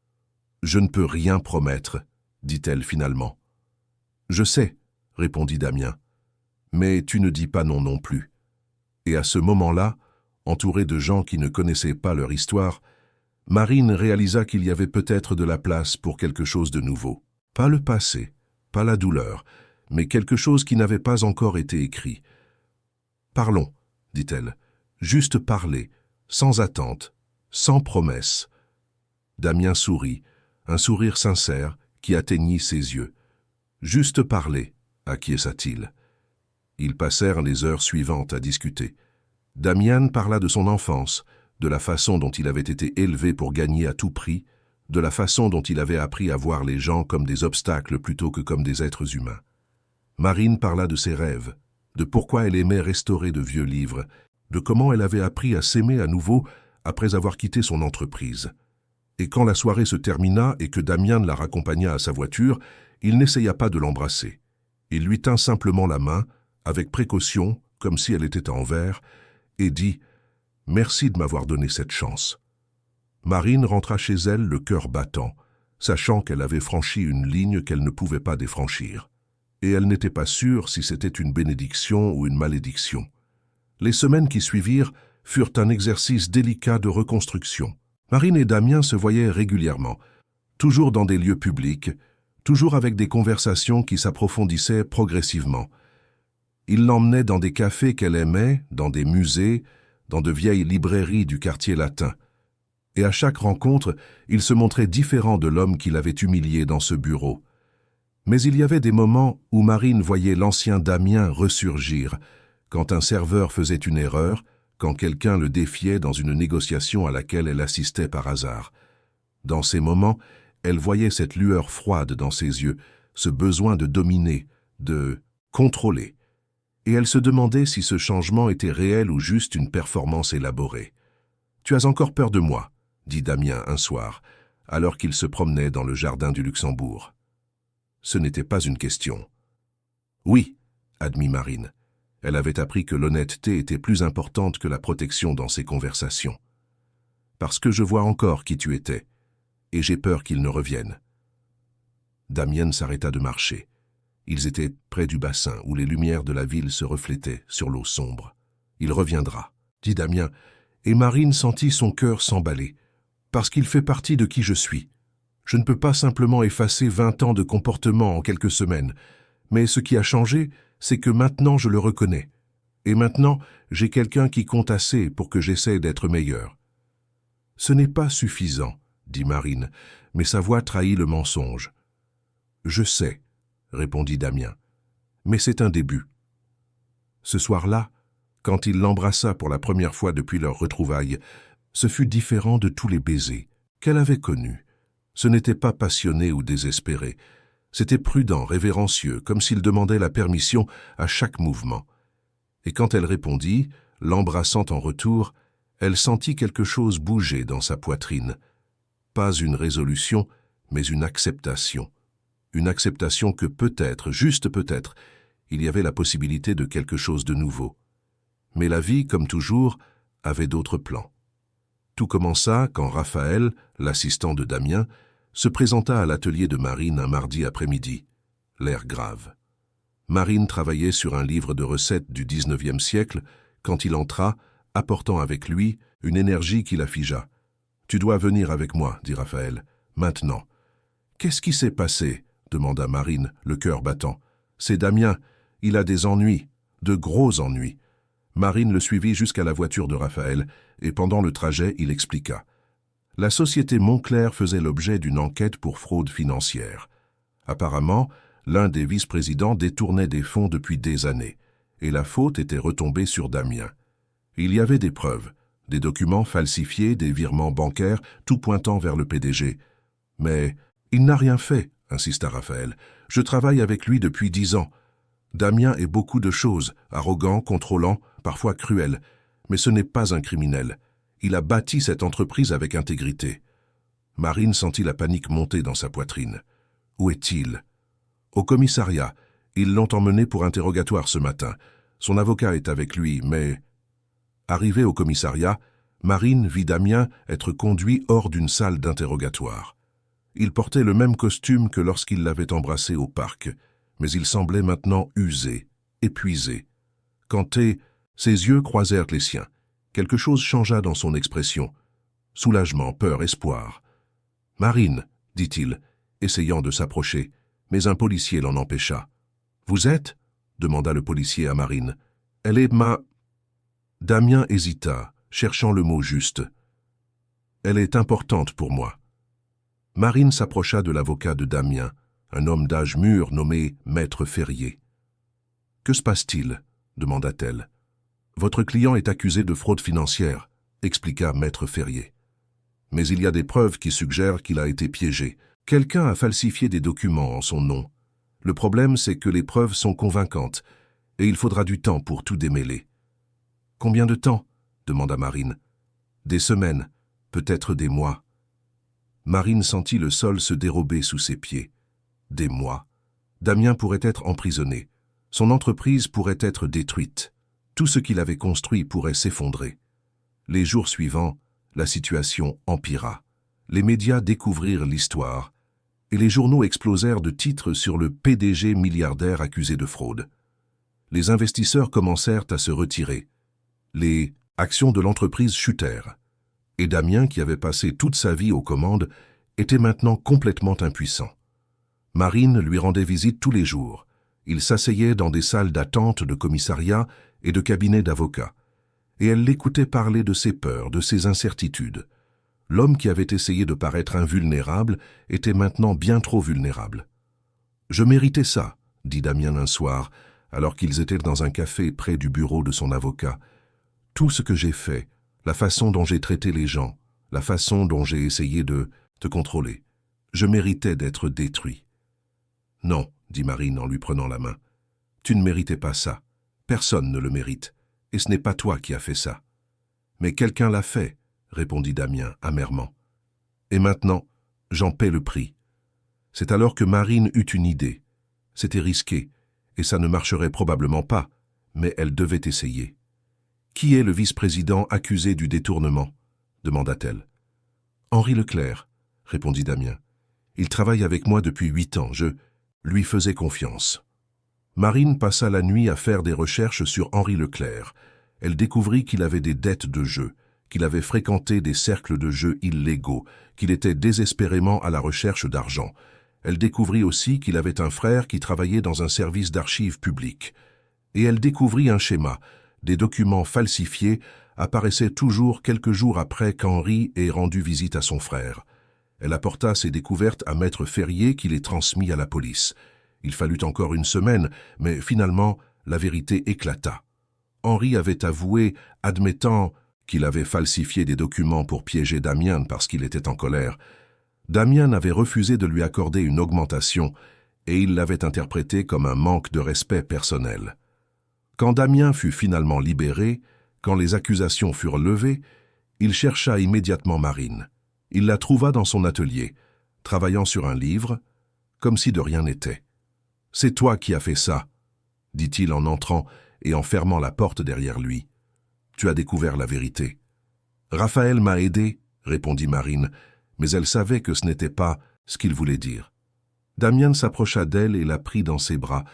« Je ne peux rien promettre, » dit-elle finalement. « Je sais, » répondit Damien. « Mais tu ne dis pas non plus. » Et à ce moment-là, entourée de gens qui ne connaissaient pas leur histoire, Marine réalisa qu'il y avait peut-être de la place pour quelque chose de nouveau. Pas le passé, pas la douleur, mais quelque chose qui n'avait pas encore été écrit. « Parlons, » dit-elle, « juste parler, sans attente, sans promesse. » Damien sourit, un sourire sincère qui atteignit ses yeux. « Juste parler, » acquiesça-t-il. Ils passèrent les heures suivantes à discuter. Damien parla de son enfance, de la façon dont il avait été élevé pour gagner à tout prix, de la façon dont il avait appris à voir les gens comme des obstacles plutôt que comme des êtres humains. Marine parla de ses rêves, de pourquoi elle aimait restaurer de vieux livres, de comment elle avait appris à s'aimer à nouveau après avoir quitté son entreprise. Et quand la soirée se termina et que Damien la raccompagna à sa voiture, il n'essaya pas de l'embrasser. Il lui tint simplement la main, avec précaution, comme si elle était en verre, et dit « Merci de m'avoir donné cette chance. » Marine rentra chez elle le cœur battant, sachant qu'elle avait franchi une ligne qu'elle ne pouvait pas défranchir. Et elle n'était pas sûre si c'était une bénédiction ou une malédiction. Les semaines qui suivirent furent un exercice délicat de reconstruction. Marine et Damien se voyaient régulièrement, toujours dans des lieux publics, toujours avec des conversations qui s'approfondissaient progressivement. Il l'emmenait dans des cafés qu'elle aimait, dans des musées, dans de vieilles librairies du quartier latin. Et à chaque rencontre, il se montrait différent de l'homme qui l'avait humilié dans ce bureau. Mais il y avait des moments où Marine voyait l'ancien Damien ressurgir, quand un serveur faisait une erreur, quand quelqu'un le défiait dans une négociation à laquelle elle assistait par hasard. Dans ces moments, elle voyait cette lueur froide dans ses yeux, ce besoin de dominer, de contrôler. Et elle se demandait si ce changement était réel ou juste une performance élaborée. « Tu as encore peur de moi ?» dit Damien un soir, alors qu'il se promenait dans le jardin du Luxembourg. Ce n'était pas une question. « Oui », admit Marine. Elle avait appris que l'honnêteté était plus importante que la protection dans ses conversations. « Parce que je vois encore qui tu étais, et j'ai peur qu'il ne revienne. » Damien s'arrêta de marcher. Ils étaient près du bassin où les lumières de la ville se reflétaient sur l'eau sombre. « Il reviendra », dit Damien, et Marine sentit son cœur s'emballer. « Parce qu'il fait partie de qui je suis. Je ne peux pas simplement effacer 20 ans de comportement en quelques semaines. Mais ce qui a changé, c'est que maintenant je le reconnais. Et maintenant, j'ai quelqu'un qui compte assez pour que j'essaie d'être meilleur. » « Ce n'est pas suffisant, » dit Marine, mais sa voix trahit le mensonge. « Je sais, » répondit Damien, « mais c'est un début. » Ce soir-là, quand il l'embrassa pour la première fois depuis leur retrouvaille, ce fut différent de tous les baisers qu'elle avait connus. Ce n'était pas passionné ou désespéré. C'était prudent, révérencieux, comme s'il demandait la permission à chaque mouvement. Et quand elle répondit, l'embrassant en retour, elle sentit quelque chose bouger dans sa poitrine. Pas une résolution, mais une acceptation. Une acceptation que peut-être, juste peut-être, il y avait la possibilité de quelque chose de nouveau. Mais la vie, comme toujours, avait d'autres plans. Tout commença quand Raphaël, l'assistant de Damien, se présenta à l'atelier de Marine un mardi après-midi, l'air grave. Marine travaillait sur un livre de recettes du XIXe siècle quand il entra, apportant avec lui une énergie qui la figea. « Tu dois venir avec moi, » dit Raphaël, « maintenant. »« Qu'est-ce qui s'est passé ?» demanda Marine, le cœur battant. « C'est Damien, il a des ennuis, de gros ennuis. » Marine le suivit jusqu'à la voiture de Raphaël, et pendant le trajet, il expliqua. La société Montclair faisait l'objet d'une enquête pour fraude financière. Apparemment, l'un des vice-présidents détournait des fonds depuis des années, et la faute était retombée sur Damien. Il y avait des preuves, des documents falsifiés, des virements bancaires, tout pointant vers le PDG. « Mais il n'a rien fait, » insista Raphaël. « Je travaille avec lui depuis 10 ans. Damien est beaucoup de choses, arrogant, contrôlant, parfois cruel, mais ce n'est pas un criminel. Il a bâti cette entreprise avec intégrité. » Marine sentit la panique monter dans sa poitrine. « Où est-il » ? « Au commissariat. Ils l'ont emmené pour interrogatoire ce matin. Son avocat est avec lui, mais... » Arrivé au commissariat, Marine vit Damien être conduit hors d'une salle d'interrogatoire. Il portait le même costume que lorsqu'il l'avait embrassé au parc, mais il semblait maintenant usé, épuisé. Canté, ses yeux croisèrent les siens. Quelque chose changea dans son expression. Soulagement, peur, espoir. « Marine, » dit-il, essayant de s'approcher, mais un policier l'en empêcha. « Vous êtes » demanda le policier à Marine. « Elle est ma... » Damien hésita, cherchant le mot juste. « Elle est importante pour moi. » Marine s'approcha de l'avocat de Damien, un homme d'âge mûr nommé Maître Ferrier. « Que se passe-t-il » demanda-t-elle. « Votre client est accusé de fraude financière » expliqua Maître Ferrier. « Mais il y a des preuves qui suggèrent qu'il a été piégé. Quelqu'un a falsifié des documents en son nom. Le problème, c'est que les preuves sont convaincantes, et il faudra du temps pour tout démêler. » « Combien de temps » demanda Marine. « Des semaines, peut-être des mois. » Marine sentit le sol se dérober sous ses pieds. Des mois. Damien pourrait être emprisonné. Son entreprise pourrait être détruite. Tout ce qu'il avait construit pourrait s'effondrer. Les jours suivants, la situation empira. Les médias découvrirent l'histoire, et les journaux explosèrent de titres sur le PDG milliardaire accusé de fraude. Les investisseurs commencèrent à se retirer. Les actions de l'entreprise chutèrent. Et Damien, qui avait passé toute sa vie aux commandes, était maintenant complètement impuissant. Marine lui rendait visite tous les jours. Il s'asseyait dans des salles d'attente de commissariat et de cabinets d'avocats. Et elle l'écoutait parler de ses peurs, de ses incertitudes. L'homme qui avait essayé de paraître invulnérable était maintenant bien trop vulnérable. « Je méritais ça », dit Damien un soir, alors qu'ils étaient dans un café près du bureau de son avocat. « Tout ce que j'ai fait, la façon dont j'ai traité les gens, la façon dont j'ai essayé de te contrôler, je méritais d'être détruit. » « Non, » dit Marine en lui prenant la main. « Tu ne méritais pas ça. Personne ne le mérite. Et ce n'est pas toi qui as fait ça. »« Mais quelqu'un l'a fait, » répondit Damien amèrement. « Et maintenant, j'en paie le prix. » C'est alors que Marine eut une idée. C'était risqué, et ça ne marcherait probablement pas, mais elle devait essayer. « Qui est le vice-président accusé du détournement ?» demanda-t-elle. « Henri Leclerc, » répondit Damien. « Il travaille avec moi depuis 8 ans, je lui faisais confiance. » Marine passa la nuit à faire des recherches sur Henri Leclerc. Elle découvrit qu'il avait des dettes de jeu, qu'il avait fréquenté des cercles de jeux illégaux, qu'il était désespérément à la recherche d'argent. Elle découvrit aussi qu'il avait un frère qui travaillait dans un service d'archives publiques. Et elle découvrit un schéma. Des documents falsifiés apparaissaient toujours quelques jours après qu'Henri ait rendu visite à son frère. Elle apporta ses découvertes à Maître Ferrier qui les transmit à la police. Il fallut encore une semaine, mais finalement, la vérité éclata. Henri avait avoué, admettant qu'il avait falsifié des documents pour piéger Damien parce qu'il était en colère. Damien avait refusé de lui accorder une augmentation et il l'avait interprété comme un manque de respect personnel. Quand Damien fut finalement libéré, quand les accusations furent levées, il chercha immédiatement Marine. Il la trouva dans son atelier, travaillant sur un livre, comme si de rien n'était. « C'est toi qui as fait ça, » dit-il en entrant et en fermant la porte derrière lui. « Tu as découvert la vérité. »« Raphaël m'a aidé, » répondit Marine, mais elle savait que ce n'était pas ce qu'il voulait dire. Damien s'approcha d'elle et la prit dans ses bras,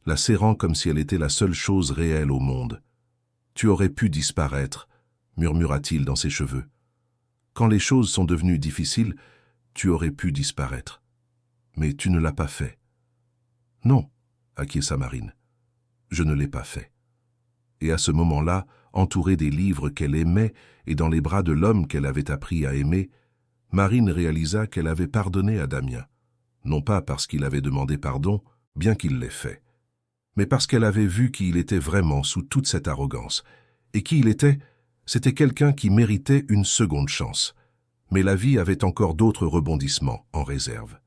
la serrant comme si elle était la seule chose réelle au monde. « Tu aurais pu disparaître, » murmura-t-il dans ses cheveux. « Quand les choses sont devenues difficiles, tu aurais pu disparaître. Mais tu ne l'as pas fait. » « Non, » acquiesça Marine. « Je ne l'ai pas fait. » Et à ce moment-là, entourée des livres qu'elle aimait et dans les bras de l'homme qu'elle avait appris à aimer, Marine réalisa qu'elle avait pardonné à Damien. Non pas parce qu'il avait demandé pardon, bien qu'il l'ait fait, mais parce qu'elle avait vu qui il était vraiment sous toute cette arrogance. Et qui il était, c'était quelqu'un qui méritait une seconde chance. Mais la vie avait encore d'autres rebondissements en réserve.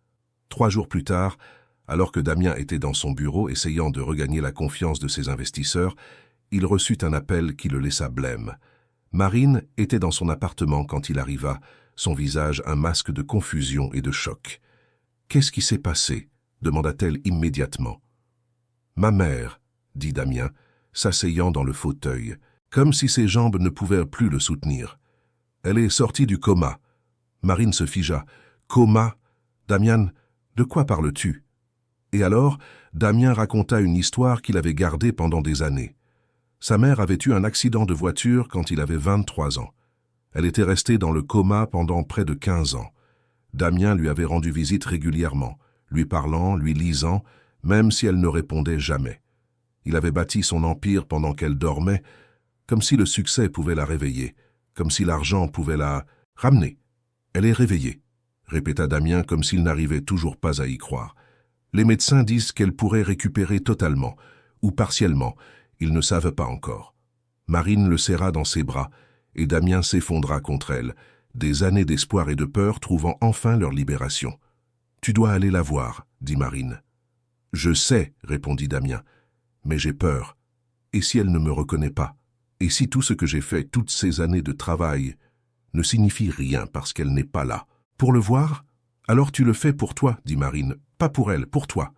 3 jours plus tard, alors que Damien était dans son bureau essayant de regagner la confiance de ses investisseurs, il reçut un appel qui le laissa blême. Marine était dans son appartement quand il arriva, son visage un masque de confusion et de choc. « Qu'est-ce qui s'est passé ?» demanda-t-elle immédiatement. « Ma mère, » dit Damien, s'asseyant dans le fauteuil, comme si ses jambes ne pouvaient plus le soutenir. « Elle est sortie du coma. » Marine se figea. « Coma ? Damien, de quoi parles-tu » Et alors, Damien raconta une histoire qu'il avait gardée pendant des années. Sa mère avait eu un accident de voiture quand il avait 23 ans. Elle était restée dans le coma pendant près de 15 ans. Damien lui avait rendu visite régulièrement, lui parlant, lui lisant, même si elle ne répondait jamais. Il avait bâti son empire pendant qu'elle dormait, comme si le succès pouvait la réveiller, comme si l'argent pouvait la ramener. « Elle est réveillée », répéta Damien comme s'il n'arrivait toujours pas à y croire. Les médecins disent qu'elle pourrait récupérer totalement, ou partiellement, ils ne savent pas encore. Marine le serra dans ses bras, et Damien s'effondra contre elle, des années d'espoir et de peur trouvant enfin leur libération. « Tu dois aller la voir, » dit Marine. « Je sais, » répondit Damien, « mais j'ai peur. Et si elle ne me reconnaît pas? Et si tout ce que j'ai fait, toutes ces années de travail, ne signifie rien parce qu'elle n'est pas là? Pour le voir? Alors tu le fais pour toi, dit Marine, pas pour elle, pour toi. »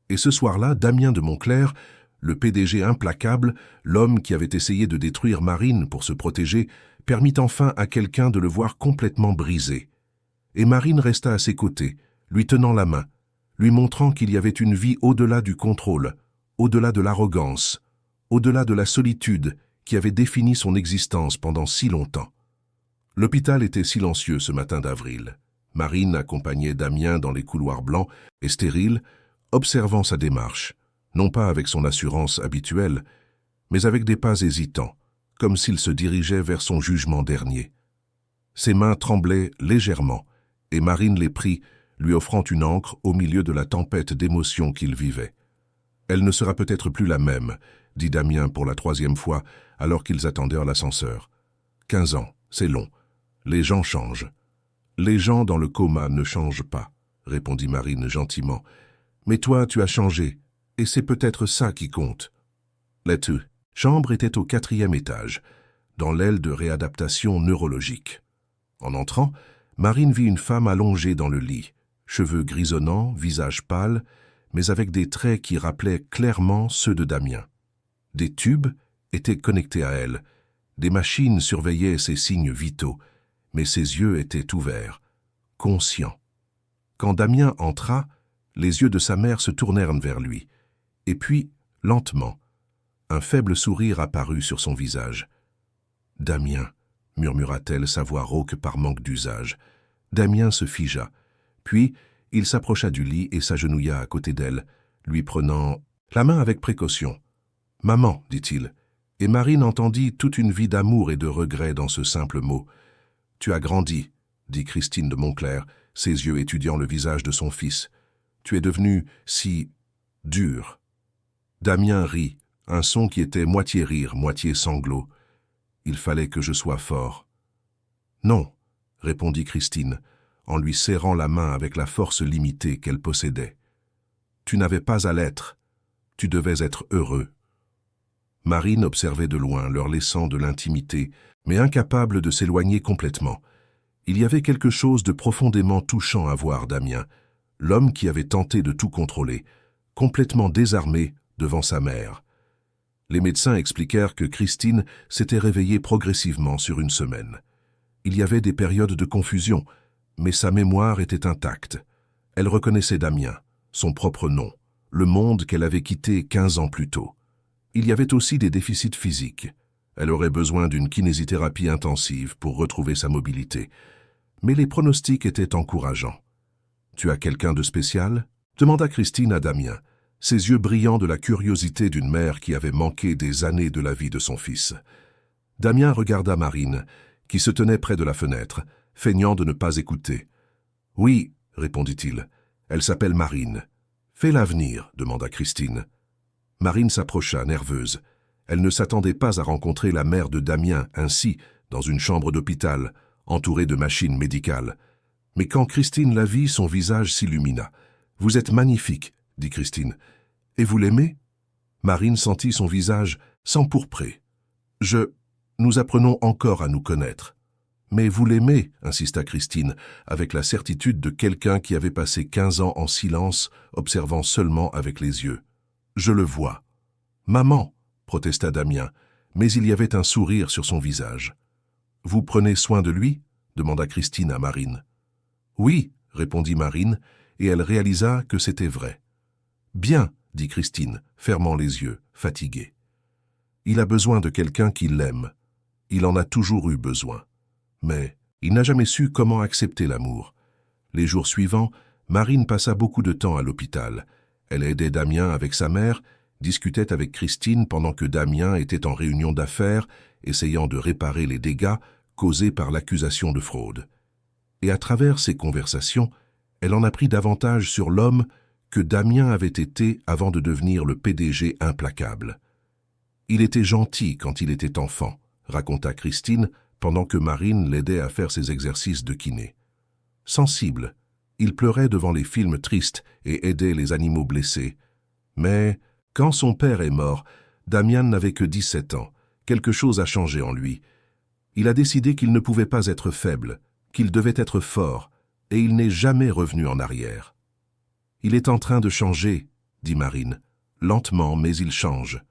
Et ce soir-là, Damien de Montclair, le PDG implacable, l'homme qui avait essayé de détruire Marine pour se protéger, permit enfin à quelqu'un de le voir complètement brisé. Et Marine resta à ses côtés, lui tenant la main, lui montrant qu'il y avait une vie au-delà du contrôle, au-delà de l'arrogance, au-delà de la solitude qui avait défini son existence pendant si longtemps. L'hôpital était silencieux ce matin d'avril. Marine accompagnait Damien dans les couloirs blancs et stériles, observant sa démarche, non pas avec son assurance habituelle, mais avec des pas hésitants, comme s'il se dirigeait vers son jugement dernier. Ses mains tremblaient légèrement, et Marine les prit, lui offrant une encre au milieu de la tempête d'émotions qu'il vivait. « Elle ne sera peut-être plus la même », dit Damien pour la 3e fois, alors qu'ils attendaient l'ascenseur. « 15 ans, c'est long. Les gens changent. »« Les gens dans le coma ne changent pas, » répondit Marine gentiment. « Mais toi, tu as changé, et c'est peut-être ça qui compte. » La chambre était au 4e étage, dans l'aile de réadaptation neurologique. En entrant, Marine vit une femme allongée dans le lit, cheveux grisonnants, visage pâle, mais avec des traits qui rappelaient clairement ceux de Damien. Des tubes étaient connectés à elle, des machines surveillaient ses signes vitaux, mais ses yeux étaient ouverts, conscients. Quand Damien entra, les yeux de sa mère se tournèrent vers lui, et puis, lentement, un faible sourire apparut sur son visage. « Damien », murmura-t-elle, sa voix rauque par manque d'usage. Damien se figea, puis il s'approcha du lit et s'agenouilla à côté d'elle, lui prenant la main avec précaution. « Maman », dit-il, et Marine entendit toute une vie d'amour et de regret dans ce simple mot. « Tu as grandi », dit Christine de Montclair, ses yeux étudiant le visage de son fils. « Tu es devenu si dur. » Damien rit, un son qui était moitié rire, moitié sanglot. « Il fallait que je sois fort. »« Non », répondit Christine, en lui serrant la main avec la force limitée qu'elle possédait. « Tu n'avais pas à l'être. Tu devais être heureux. » Marine observait de loin, leur laissant de l'intimité, mais incapable de s'éloigner complètement. Il y avait quelque chose de profondément touchant à voir Damien, l'homme qui avait tenté de tout contrôler, complètement désarmé devant sa mère. Les médecins expliquèrent que Christine s'était réveillée progressivement sur une semaine. Il y avait des périodes de confusion, mais sa mémoire était intacte. Elle reconnaissait Damien, son propre nom, le monde qu'elle avait quitté 15 ans plus tôt. Il y avait aussi des déficits physiques. Elle aurait besoin d'une kinésithérapie intensive pour retrouver sa mobilité. Mais les pronostics étaient encourageants. « Tu as quelqu'un de spécial ?» demanda Christine à Damien, ses yeux brillants de la curiosité d'une mère qui avait manqué des années de la vie de son fils. Damien regarda Marine, qui se tenait près de la fenêtre, feignant de ne pas écouter. « Oui, » répondit-il, « elle s'appelle Marine. »« Fais-la venir, » demanda Christine. Marine s'approcha, nerveuse. Elle ne s'attendait pas à rencontrer la mère de Damien ainsi, dans une chambre d'hôpital, entourée de machines médicales. Mais quand Christine la vit, son visage s'illumina. « Vous êtes magnifique, » dit Christine. « Et vous l'aimez » Marine sentit son visage s'empourprer. « Nous apprenons encore à nous connaître. »« Mais vous l'aimez » insista Christine, avec la certitude de quelqu'un qui avait passé 15 ans en silence, observant seulement avec les yeux. « Je le vois. »« Maman » protesta Damien, mais il y avait un sourire sur son visage. « Vous prenez soin de lui » demanda Christine à Marine. « Oui » répondit Marine, et elle réalisa que c'était vrai. « Bien » dit Christine, fermant les yeux, fatiguée. « Il a besoin de quelqu'un qui l'aime. Il en a toujours eu besoin. Mais il n'a jamais su comment accepter l'amour. Les jours suivants, Marine passa beaucoup de temps à l'hôpital. Elle aidait Damien avec sa mère, discutait avec Christine pendant que Damien était en réunion d'affaires, essayant de réparer les dégâts causés par l'accusation de fraude. Et à travers ces conversations, elle en apprit davantage sur l'homme que Damien avait été avant de devenir le PDG implacable. « Il était gentil quand il était enfant », raconta Christine, pendant que Marine l'aidait à faire ses exercices de kiné. Sensible, il pleurait devant les films tristes et aidait les animaux blessés. Mais quand son père est mort, Damien n'avait que 17 ans. Quelque chose a changé en lui. Il a décidé qu'il ne pouvait pas être faible, qu'il devait être fort, et il n'est jamais revenu en arrière. « Il est en train de changer, » dit Marine. « Lentement, mais il change. »«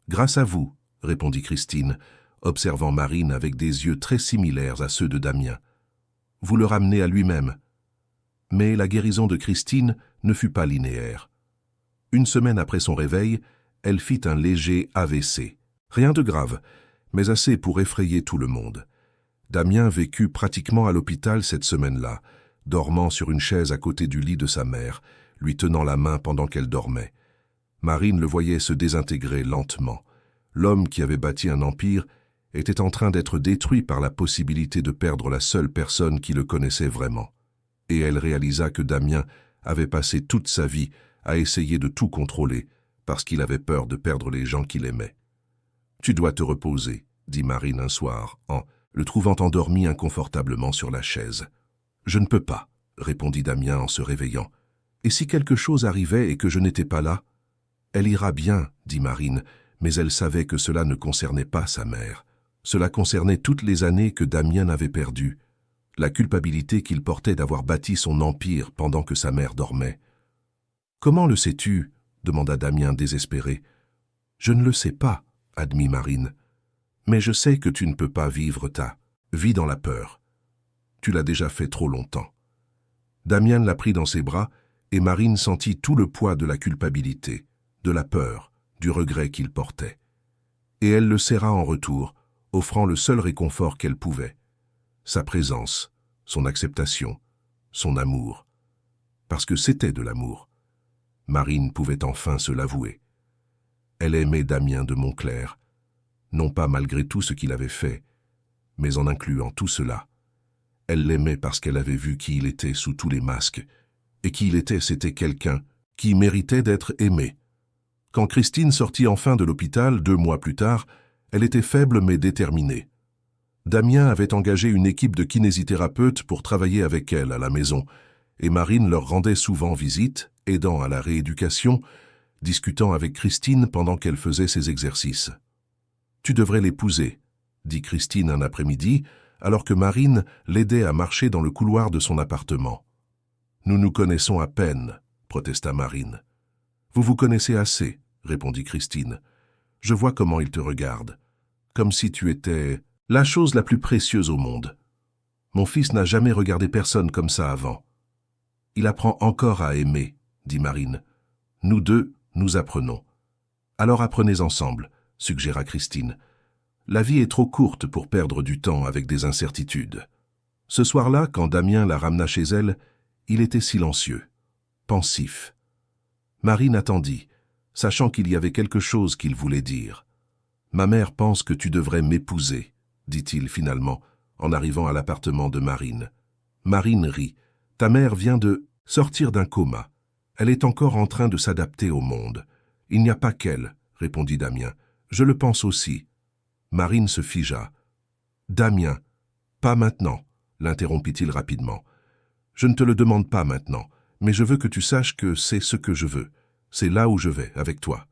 Grâce à vous, » répondit Christine, observant Marine avec des yeux très similaires à ceux de Damien. « Vous le ramenez à lui-même. » Mais la guérison de Christine ne fut pas linéaire. Une semaine après son réveil, elle fit un léger AVC. Rien de grave, mais assez pour effrayer tout le monde. Damien vécut pratiquement à l'hôpital cette semaine-là, dormant sur une chaise à côté du lit de sa mère, lui tenant la main pendant qu'elle dormait. Marine le voyait se désintégrer lentement. L'homme qui avait bâti un empire était en train d'être détruit par la possibilité de perdre la seule personne qui le connaissait vraiment. Et elle réalisa que Damien avait passé toute sa vie à essayer de tout contrôler, parce qu'il avait peur de perdre les gens qu'il aimait. « Tu dois te reposer », dit Marine un soir, en le trouvant endormi inconfortablement sur la chaise. « Je ne peux pas », répondit Damien en se réveillant. « Et si quelque chose arrivait et que je n'étais pas là ?»« Elle ira bien, » dit Marine, mais elle savait que cela ne concernait pas sa mère. Cela concernait toutes les années que Damien avait perdues, la culpabilité qu'il portait d'avoir bâti son empire pendant que sa mère dormait. « Comment le sais-tu » demanda Damien désespéré. « Je ne le sais pas, » admit Marine. « Mais je sais que tu ne peux pas vivre ta vie dans la peur. Tu l'as déjà fait trop longtemps. » Damien la prit dans ses bras et Marine sentit tout le poids de la culpabilité, de la peur, du regret qu'il portait. Et elle le serra en retour, offrant le seul réconfort qu'elle pouvait. Sa présence, son acceptation, son amour. Parce que c'était de l'amour. Marine pouvait enfin se l'avouer. Elle aimait Damien de Montclair, non pas malgré tout ce qu'il avait fait, mais en incluant tout cela. Elle l'aimait parce qu'elle avait vu qui il était sous tous les masques, et qui il était, c'était quelqu'un qui méritait d'être aimé. Quand Christine sortit enfin de l'hôpital 2 mois plus tard, elle était faible mais déterminée. Damien avait engagé une équipe de kinésithérapeutes pour travailler avec elle à la maison, et Marine leur rendait souvent visite, aidant à la rééducation, discutant avec Christine pendant qu'elle faisait ses exercices. « Tu devrais l'épouser », dit Christine un après-midi, alors que Marine l'aidait à marcher dans le couloir de son appartement. « Nous nous connaissons à peine », protesta Marine. « Vous vous connaissez assez », répondit Christine. « Je vois comment il te regarde, comme si tu étais la chose la plus précieuse au monde. Mon fils n'a jamais regardé personne comme ça avant. Il apprend encore à aimer, » dit Marine. « Nous deux, nous apprenons. »« Alors apprenez ensemble, » suggéra Christine. « La vie est trop courte pour perdre du temps avec des incertitudes. » Ce soir-là, quand Damien la ramena chez elle, il était silencieux, pensif. Marine attendit, sachant qu'il y avait quelque chose qu'il voulait dire. « Ma mère pense que tu devrais m'épouser, » dit-il finalement, en arrivant à l'appartement de Marine. Marine rit. « Ta mère vient de sortir d'un coma. Elle est encore en train de s'adapter au monde. Il n'y a pas qu'elle, » répondit Damien. « Je le pense aussi. » Marine se figea. « Damien, pas maintenant, » l'interrompit-il rapidement. « Je ne te le demande pas maintenant, mais je veux que tu saches que c'est ce que je veux. C'est là où je vais, avec toi. »«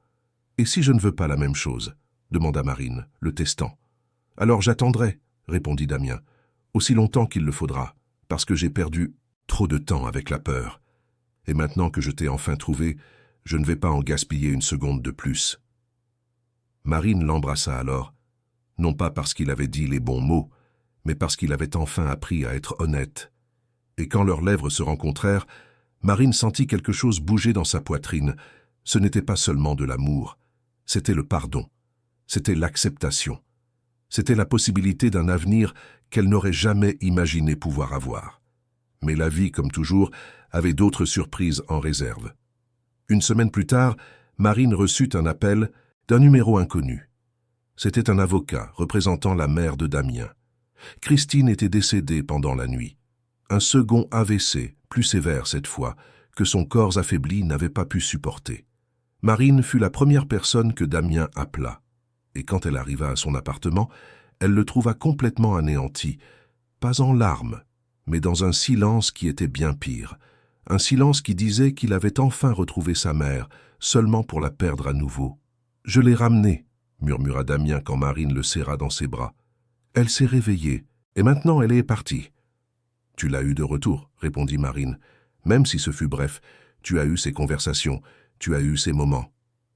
Et si je ne veux pas la même chose ?» demanda Marine, le testant. « Alors j'attendrai, » répondit Damien, « aussi longtemps qu'il le faudra, parce que j'ai perdu trop de temps avec la peur. Et maintenant que je t'ai enfin trouvé, je ne vais pas en gaspiller une seconde de plus. » Marine l'embrassa alors, non pas parce qu'il avait dit les bons mots, mais parce qu'il avait enfin appris à être honnête. Et quand leurs lèvres se rencontrèrent, Marine sentit quelque chose bouger dans sa poitrine. Ce n'était pas seulement de l'amour, c'était le pardon, c'était l'acceptation. C'était la possibilité d'un avenir qu'elle n'aurait jamais imaginé pouvoir avoir. Mais la vie, comme toujours, avait d'autres surprises en réserve. Une semaine plus tard, Marine reçut un appel d'un numéro inconnu. C'était un avocat représentant la mère de Damien. Christine était décédée pendant la nuit. Un second AVC, plus sévère cette fois, que son corps affaibli n'avait pas pu supporter. Marine fut la première personne que Damien appela. Et quand elle arriva à son appartement, elle le trouva complètement anéanti, pas en larmes, mais dans un silence qui était bien pire. Un silence qui disait qu'il avait enfin retrouvé sa mère, seulement pour la perdre à nouveau. « Je l'ai ramenée », murmura Damien quand Marine le serra dans ses bras. « Elle s'est réveillée, et maintenant elle est partie. »« Tu l'as eu de retour, » répondit Marine. « Même si ce fut bref, tu as eu ces conversations, tu as eu ces moments. »«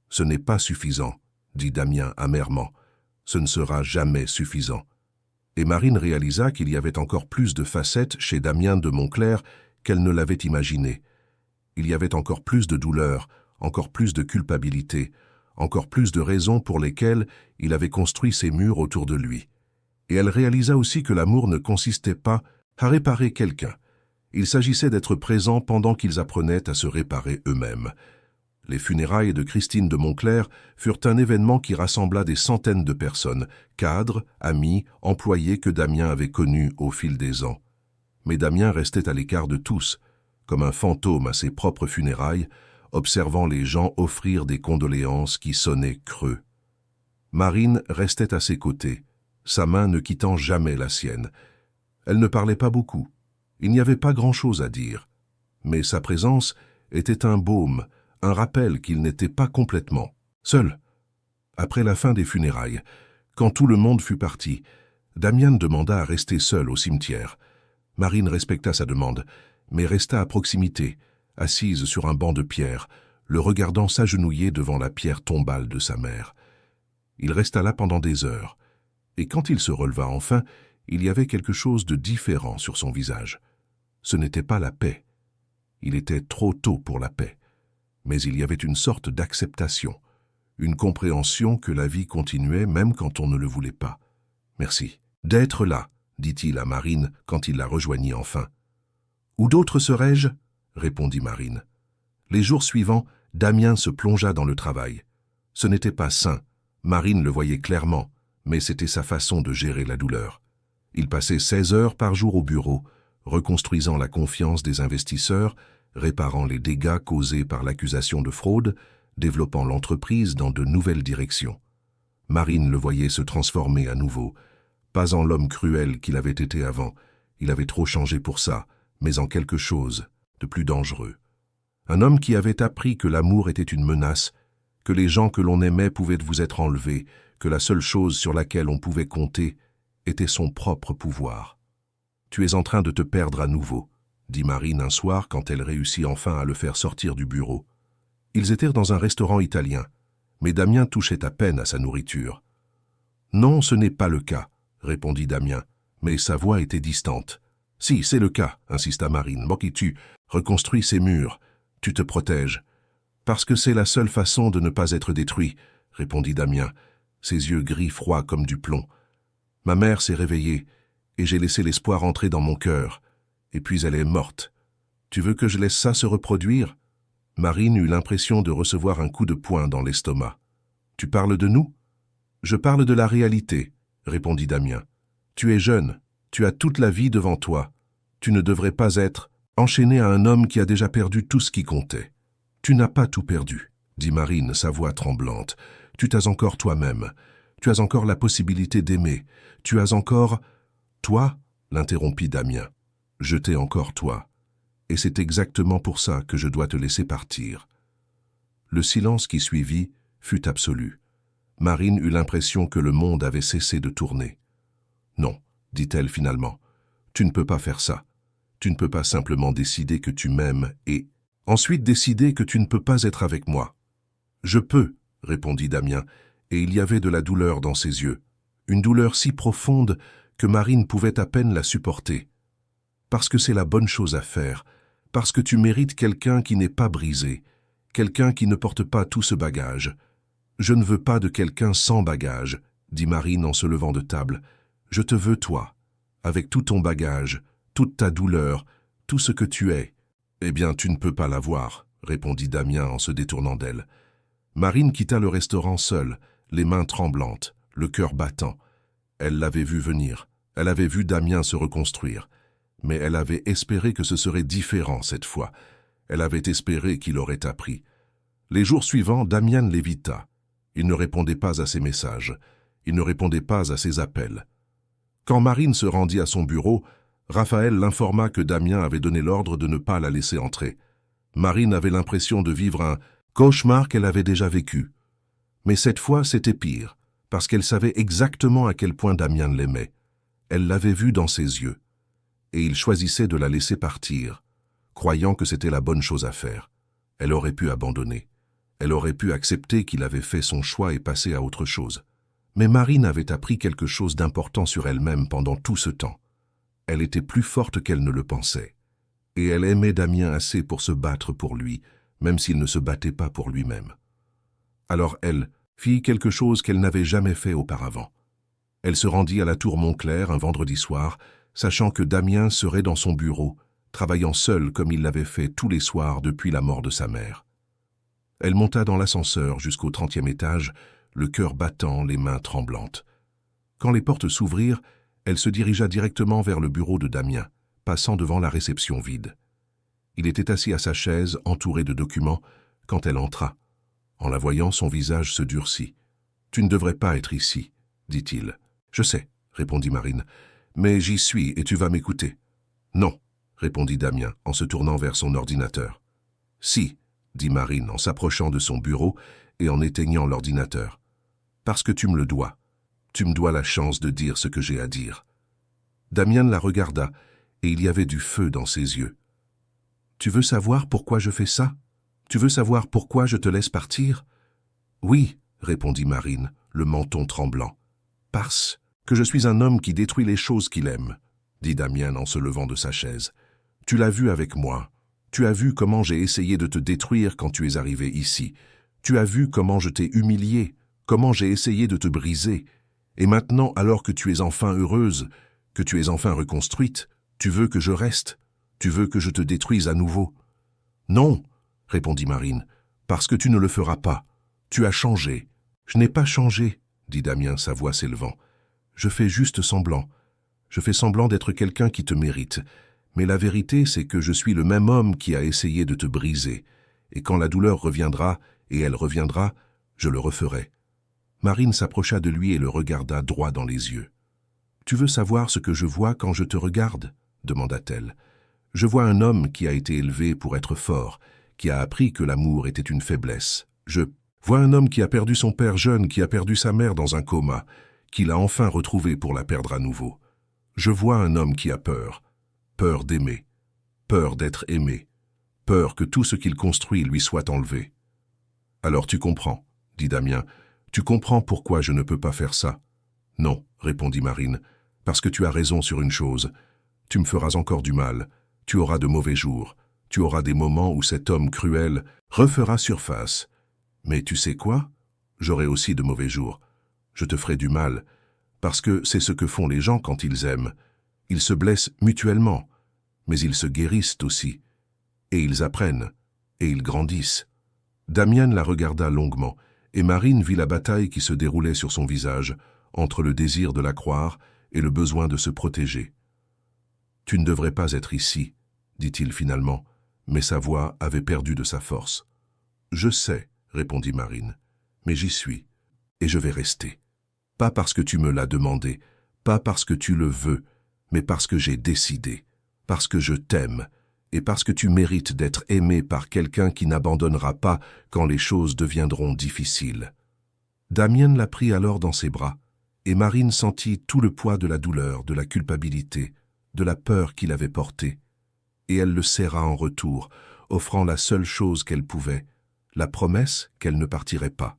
Ce n'est pas suffisant, » dit Damien amèrement. « Ce ne sera jamais suffisant. » Et Marine réalisa qu'il y avait encore plus de facettes chez Damien de Montclair qu'elle ne l'avait imaginé. Il y avait encore plus de douleur, encore plus de culpabilité, encore plus de raisons pour lesquelles il avait construit ces murs autour de lui. Et elle réalisa aussi que l'amour ne consistait pas à réparer quelqu'un. Il s'agissait d'être présents pendant qu'ils apprenaient à se réparer eux-mêmes. Les funérailles de Christine de Montclair furent un événement qui rassembla des centaines de personnes, cadres, amis, employés que Damien avait connus au fil des ans. Mais Damien restait à l'écart de tous, comme un fantôme à ses propres funérailles, observant les gens offrir des condoléances qui sonnaient creux. Marine restait à ses côtés, sa main ne quittant jamais la sienne. Elle ne parlait pas beaucoup, il n'y avait pas grand-chose à dire, mais sa présence était un baume, un rappel qu'il n'était pas complètement seul. Après la fin des funérailles, quand tout le monde fut parti, Damien demanda à rester seul au cimetière. Marine respecta sa demande, mais resta à proximité, assise sur un banc de pierre, le regardant s'agenouiller devant la pierre tombale de sa mère. Il resta là pendant des heures, et quand il se releva enfin, il y avait quelque chose de différent sur son visage. Ce n'était pas la paix. Il était trop tôt pour la paix. Mais il y avait une sorte d'acceptation, une compréhension que la vie continuait même quand on ne le voulait pas. « Merci d'être là », dit-il à Marine quand il la rejoignit enfin. « Où d'autre serais-je » répondit Marine. Les jours suivants, Damien se plongea dans le travail. Ce n'était pas sain, Marine le voyait clairement, mais c'était sa façon de gérer la douleur. Il passait 16 heures par jour au bureau, reconstruisant la confiance des investisseurs, réparant les dégâts causés par l'accusation de fraude, développant l'entreprise dans de nouvelles directions. Marine le voyait se transformer à nouveau, pas en l'homme cruel qu'il avait été avant, il avait trop changé pour ça, mais en quelque chose de plus dangereux. Un homme qui avait appris que l'amour était une menace, que les gens que l'on aimait pouvaient vous être enlevés, que la seule chose sur laquelle on pouvait compter était son propre pouvoir. « Tu es en train de te perdre à nouveau », dit Marine un soir quand elle réussit enfin à le faire sortir du bureau. Ils étaient dans un restaurant italien, mais Damien touchait à peine à sa nourriture. « Non, ce n'est pas le cas », répondit Damien, mais sa voix était distante. « Si, c'est le cas », insista Marine. « Moki, reconstruis ces murs, tu te protèges. »« Parce que c'est la seule façon de ne pas être détruit », répondit Damien, ses yeux gris froids comme du plomb. « Ma mère s'est réveillée, et j'ai laissé l'espoir entrer dans mon cœur. Et puis elle est morte. Tu veux que je laisse ça se reproduire ?» Marine eut l'impression de recevoir un coup de poing dans l'estomac. « Tu parles de nous ?»« Je parle de la réalité, » répondit Damien. « Tu es jeune, tu as toute la vie devant toi. Tu ne devrais pas être enchaîné à un homme qui a déjà perdu tout ce qui comptait. »« Tu n'as pas tout perdu, » dit Marine, sa voix tremblante. « Tu t'as encore toi-même. Tu as encore la possibilité d'aimer. Tu as encore... »« Toi ?» l'interrompit Damien. « Je t'ai encore toi. Et c'est exactement pour ça que je dois te laisser partir. » Le silence qui suivit fut absolu. Marine eut l'impression que le monde avait cessé de tourner. « Non, » dit-elle finalement, « tu ne peux pas faire ça. Tu ne peux pas simplement décider que tu m'aimes et ensuite décider que tu ne peux pas être avec moi. »« Je peux, » répondit Damien, et il y avait de la douleur dans ses yeux, une douleur si profonde que Marine pouvait à peine la supporter. « Parce que c'est la bonne chose à faire, parce que tu mérites quelqu'un qui n'est pas brisé, quelqu'un qui ne porte pas tout ce bagage. Je ne veux pas de quelqu'un sans bagage, » dit Marine en se levant de table. « Je te veux toi, avec tout ton bagage, toute ta douleur, tout ce que tu es. »« Eh bien, tu ne peux pas l'avoir, » répondit Damien en se détournant d'elle. Marine quitta le restaurant seule, les mains tremblantes, le cœur battant. Elle l'avait vu venir, elle avait vu Damien se reconstruire. Mais elle avait espéré que ce serait différent cette fois. Elle avait espéré qu'il aurait appris. Les jours suivants, Damien l'évita. Il ne répondait pas à ses messages. Il ne répondait pas à ses appels. Quand Marine se rendit à son bureau, Raphaël l'informa que Damien avait donné l'ordre de ne pas la laisser entrer. Marine avait l'impression de vivre un cauchemar qu'elle avait déjà vécu. Mais cette fois, c'était pire, parce qu'elle savait exactement à quel point Damien l'aimait. Elle l'avait vu dans ses yeux. Et il choisissait de la laisser partir, croyant que c'était la bonne chose à faire. Elle aurait pu abandonner. Elle aurait pu accepter qu'il avait fait son choix et passer à autre chose. Mais Marine avait appris quelque chose d'important sur elle-même pendant tout ce temps. Elle était plus forte qu'elle ne le pensait. Et elle aimait Damien assez pour se battre pour lui, même s'il ne se battait pas pour lui-même. Alors elle fit quelque chose qu'elle n'avait jamais fait auparavant. Elle se rendit à la tour Montclair un vendredi soir, sachant que Damien serait dans son bureau, travaillant seule comme il l'avait fait tous les soirs depuis la mort de sa mère. Elle monta dans l'ascenseur jusqu'au 30e étage, le cœur battant, les mains tremblantes. Quand les portes s'ouvrirent, elle se dirigea directement vers le bureau de Damien, passant devant la réception vide. Il était assis à sa chaise, entouré de documents, quand elle entra. En la voyant, son visage se durcit. « Tu ne devrais pas être ici, » dit-il. « Je sais, » répondit Marine, « mais j'y suis et tu vas m'écouter. »« Non, » répondit Damien en se tournant vers son ordinateur. « Si, » dit Marine en s'approchant de son bureau et en éteignant l'ordinateur. « Parce que tu me le dois. Tu me dois la chance de dire ce que j'ai à dire. » Damien la regarda et il y avait du feu dans ses yeux. « Tu veux savoir pourquoi je fais ça? Tu veux savoir pourquoi je te laisse partir? »« Oui, » répondit Marine, le menton tremblant. « Parce que je suis un homme qui détruit les choses qu'il aime, » dit Damien en se levant de sa chaise. « Tu l'as vu avec moi. Tu as vu comment j'ai essayé de te détruire quand tu es arrivé ici. Tu as vu comment je t'ai humilié, comment j'ai essayé de te briser. Et maintenant, alors que tu es enfin heureuse, que tu es enfin reconstruite, tu veux que je reste, tu veux que je te détruise à nouveau. »« Non, » répondit Marine, « parce que tu ne le feras pas. Tu as changé. »« Je n'ai pas changé, » dit Damien, sa voix s'élevant. « Je fais juste semblant. Je fais semblant d'être quelqu'un qui te mérite. Mais la vérité, c'est que je suis le même homme qui a essayé de te briser. Et quand la douleur reviendra, et elle reviendra, je le referai. » Marine s'approcha de lui et le regarda droit dans les yeux. « Tu veux savoir ce que je vois quand je te regarde ?» demanda-t-elle. « Je vois un homme qui a été élevé pour être fort, qui a appris que l'amour était une faiblesse. Je vois un homme qui a perdu son père jeune, qui a perdu sa mère dans un coma, qu'il a enfin retrouvé pour la perdre à nouveau. Je vois un homme qui a peur, peur d'aimer, peur d'être aimé, peur que tout ce qu'il construit lui soit enlevé. »« Alors tu comprends, » dit Damien, « tu comprends pourquoi je ne peux pas faire ça. »« Non, » répondit Marine, « parce que tu as raison sur une chose. Tu me feras encore du mal, tu auras de mauvais jours, tu auras des moments où cet homme cruel refera surface. Mais tu sais quoi? J'aurai aussi de mauvais jours. Je te ferai du mal, parce que c'est ce que font les gens quand ils aiment. Ils se blessent mutuellement, mais ils se guérissent aussi. Et ils apprennent, et ils grandissent. » Damien la regarda longuement, et Marine vit la bataille qui se déroulait sur son visage, entre le désir de la croire et le besoin de se protéger. « Tu ne devrais pas être ici, » dit-il finalement, mais sa voix avait perdu de sa force. « Je sais, » répondit Marine, « mais j'y suis, et je vais rester. Pas parce que tu me l'as demandé, pas parce que tu le veux, mais parce que j'ai décidé, parce que je t'aime, et parce que tu mérites d'être aimé par quelqu'un qui n'abandonnera pas quand les choses deviendront difficiles. » Damien la prit alors dans ses bras, et Marine sentit tout le poids de la douleur, de la culpabilité, de la peur qu'il avait portée, et elle le serra en retour, offrant la seule chose qu'elle pouvait, la promesse qu'elle ne partirait pas.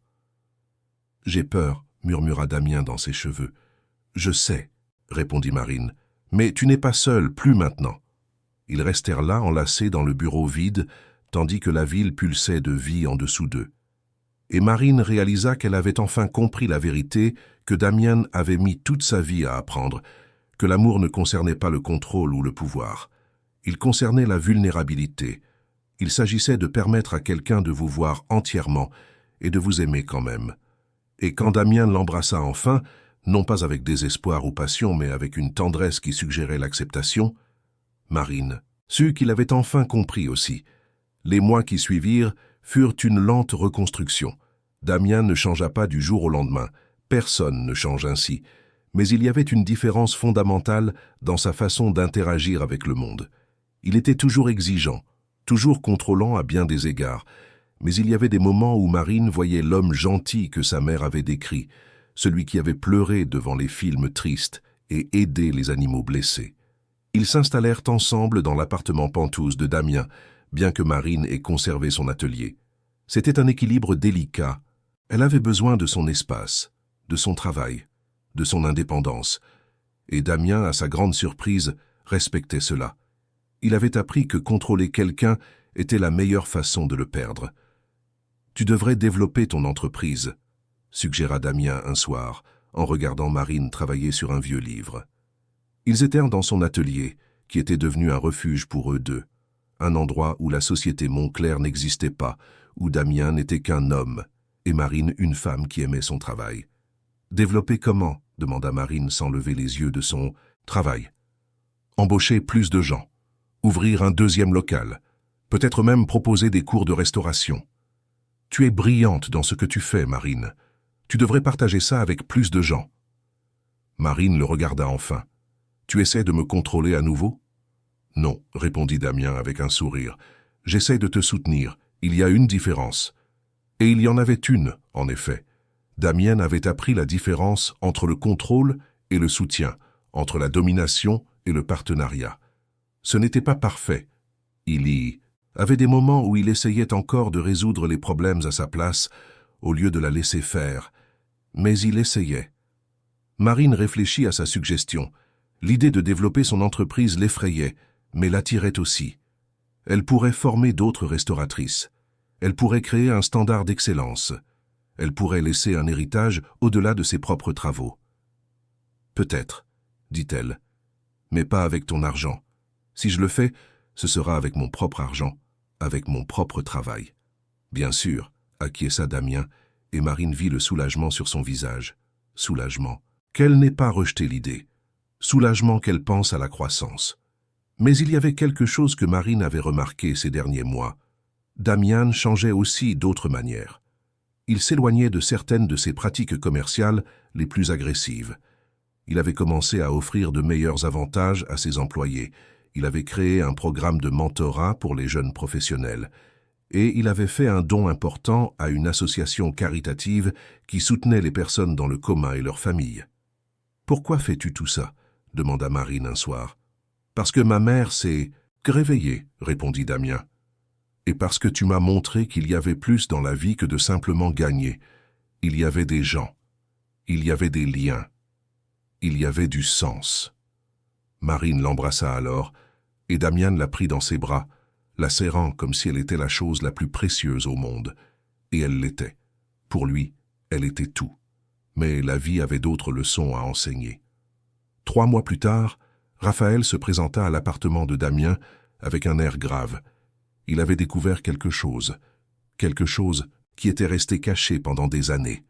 « J'ai peur, » murmura Damien dans ses cheveux. « Je sais, » répondit Marine, « mais tu n'es pas seul, plus maintenant. » Ils restèrent là, enlacés dans le bureau vide, tandis que la ville pulsait de vie en dessous d'eux. Et Marine réalisa qu'elle avait enfin compris la vérité que Damien avait mis toute sa vie à apprendre, que l'amour ne concernait pas le contrôle ou le pouvoir. Il concernait la vulnérabilité. Il s'agissait de permettre à quelqu'un de vous voir entièrement et de vous aimer quand même. Et quand Damien l'embrassa enfin, non pas avec désespoir ou passion, mais avec une tendresse qui suggérait l'acceptation, Marine sut qu'il avait enfin compris aussi. Les mois qui suivirent furent une lente reconstruction. Damien ne changea pas du jour au lendemain. Personne ne change ainsi. Mais il y avait une différence fondamentale dans sa façon d'interagir avec le monde. Il était toujours exigeant, toujours contrôlant à bien des égards. Mais il y avait des moments où Marine voyait l'homme gentil que sa mère avait décrit, celui qui avait pleuré devant les films tristes et aidé les animaux blessés. Ils s'installèrent ensemble dans l'appartement penthouse de Damien, bien que Marine ait conservé son atelier. C'était un équilibre délicat. Elle avait besoin de son espace, de son travail, de son indépendance. Et Damien, à sa grande surprise, respectait cela. Il avait appris que contrôler quelqu'un était la meilleure façon de le perdre. « Tu devrais développer ton entreprise », suggéra Damien un soir, en regardant Marine travailler sur un vieux livre. Ils étaient dans son atelier, qui était devenu un refuge pour eux deux. Un endroit où la société Montclair n'existait pas, où Damien n'était qu'un homme, et Marine une femme qui aimait son travail. « Développer comment ?» demanda Marine sans lever les yeux de son travail. « Embaucher plus de gens, ouvrir un deuxième local, peut-être même proposer des cours de restauration. Tu es brillante dans ce que tu fais, Marine. Tu devrais partager ça avec plus de gens. » Marine le regarda enfin. « Tu essaies de me contrôler à nouveau ?»« Non, répondit Damien avec un sourire. J'essaie de te soutenir. Il y a une différence. » Et il y en avait une, en effet. Damien avait appris la différence entre le contrôle et le soutien, entre la domination et le partenariat. Ce n'était pas parfait. Il y avait des moments où il essayait encore de résoudre les problèmes à sa place, au lieu de la laisser faire. Mais il essayait. Marine réfléchit à sa suggestion. L'idée de développer son entreprise l'effrayait, mais l'attirait aussi. Elle pourrait former d'autres restauratrices. Elle pourrait créer un standard d'excellence. Elle pourrait laisser un héritage au-delà de ses propres travaux. « Peut-être, dit-elle, mais pas avec ton argent. Si je le fais, ce sera avec mon propre argent, avec mon propre travail. » Bien sûr, acquiesça Damien, et Marine vit le soulagement sur son visage. Soulagement. Qu'elle n'ait pas rejeté l'idée. Soulagement qu'elle pense à la croissance. Mais il y avait quelque chose que Marine avait remarqué ces derniers mois. Damien changeait aussi d'autres manières. Il s'éloignait de certaines de ses pratiques commerciales les plus agressives. Il avait commencé à offrir de meilleurs avantages à ses employés. Il avait créé un programme de mentorat pour les jeunes professionnels. Et il avait fait un don important à une association caritative qui soutenait les personnes dans le coma et leurs familles. « Pourquoi fais-tu tout ça ?» demanda Marine un soir. « Parce que ma mère s'est réveillée, répondit Damien. Et parce que tu m'as montré qu'il y avait plus dans la vie que de simplement gagner. Il y avait des gens. Il y avait des liens. Il y avait du sens. » Marine l'embrassa alors, et Damien la prit dans ses bras, la serrant comme si elle était la chose la plus précieuse au monde. Et elle l'était. Pour lui, elle était tout. Mais la vie avait d'autres leçons à enseigner. 3 mois plus tard, Raphaël se présenta à l'appartement de Damien avec un air grave. Il avait découvert quelque chose qui était resté caché pendant des années.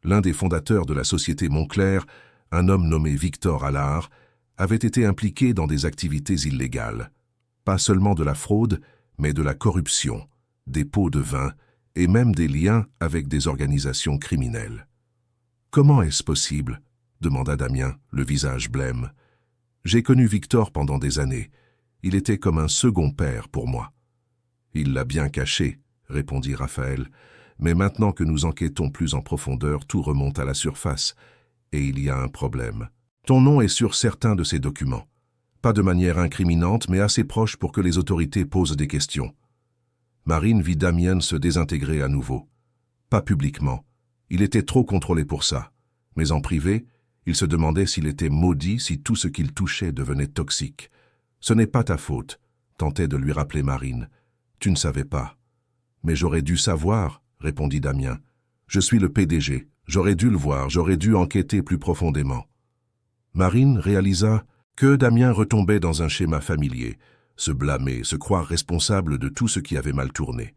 L'un des fondateurs de la société Montclair, un homme nommé Victor Allard, avait été impliqué dans des activités illégales. Pas seulement de la fraude, mais de la corruption, des pots de vin et même des liens avec des organisations criminelles. « Comment est-ce possible ?» demanda Damien, le visage blême. « J'ai connu Victor pendant des années. Il était comme un second père pour moi. » « Il l'a bien caché, » répondit Raphaël, « mais maintenant que nous enquêtons plus en profondeur, tout remonte à la surface, et il y a un problème. Ton nom est sur certains de ces documents. Pas de manière incriminante, mais assez proche pour que les autorités posent des questions. » Marine vit Damien se désintégrer à nouveau. Pas publiquement. Il était trop contrôlé pour ça. Mais en privé, il se demandait s'il était maudit, si tout ce qu'il touchait devenait toxique. « Ce n'est pas ta faute, » tentait de lui rappeler Marine. « Tu ne savais pas. »« Mais j'aurais dû savoir, » répondit Damien. « Je suis le PDG. J'aurais dû le voir, j'aurais dû enquêter plus profondément. » Marine réalisa que Damien retombait dans un schéma familier, se blâmer, se croire responsable de tout ce qui avait mal tourné.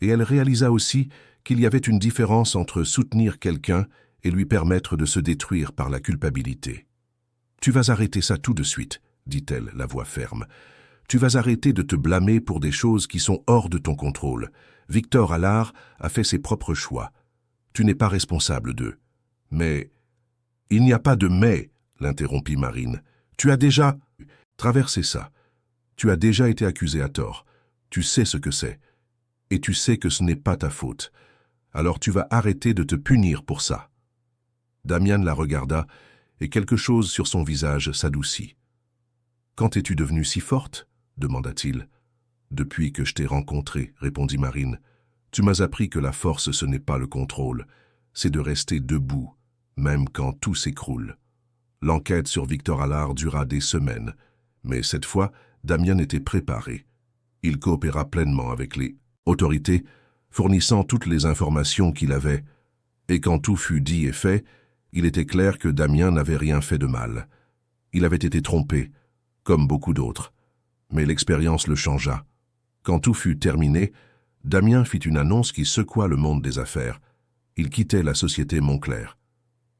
Et elle réalisa aussi qu'il y avait une différence entre soutenir quelqu'un et lui permettre de se détruire par la culpabilité. « Tu vas arrêter ça tout de suite, » dit-elle, la voix ferme. « Tu vas arrêter de te blâmer pour des choses qui sont hors de ton contrôle. Victor Allard a fait ses propres choix. Tu n'es pas responsable d'eux. » « Mais... »« Il n'y a pas de mais, » l'interrompit Marine. « Tu as déjà traversé ça. Tu as déjà été accusé à tort. Tu sais ce que c'est. Et tu sais que ce n'est pas ta faute. Alors tu vas arrêter de te punir pour ça. » Damien la regarda, et quelque chose sur son visage s'adoucit. « Quand es-tu devenue si forte ?» demanda-t-il. « Depuis que je t'ai rencontré, » répondit Marine. « Tu m'as appris que la force, ce n'est pas le contrôle. C'est de rester debout, même quand tout s'écroule. » L'enquête sur Victor Allard dura des semaines, mais cette fois, Damien était préparé. Il coopéra pleinement avec les autorités, fournissant toutes les informations qu'il avait. Et quand tout fut dit et fait, il était clair que Damien n'avait rien fait de mal. Il avait été trompé. comme beaucoup d'autres. Mais l'expérience le changea. Quand tout fut terminé, Damien fit une annonce qui secoua le monde des affaires. Il quittait la société Moncler.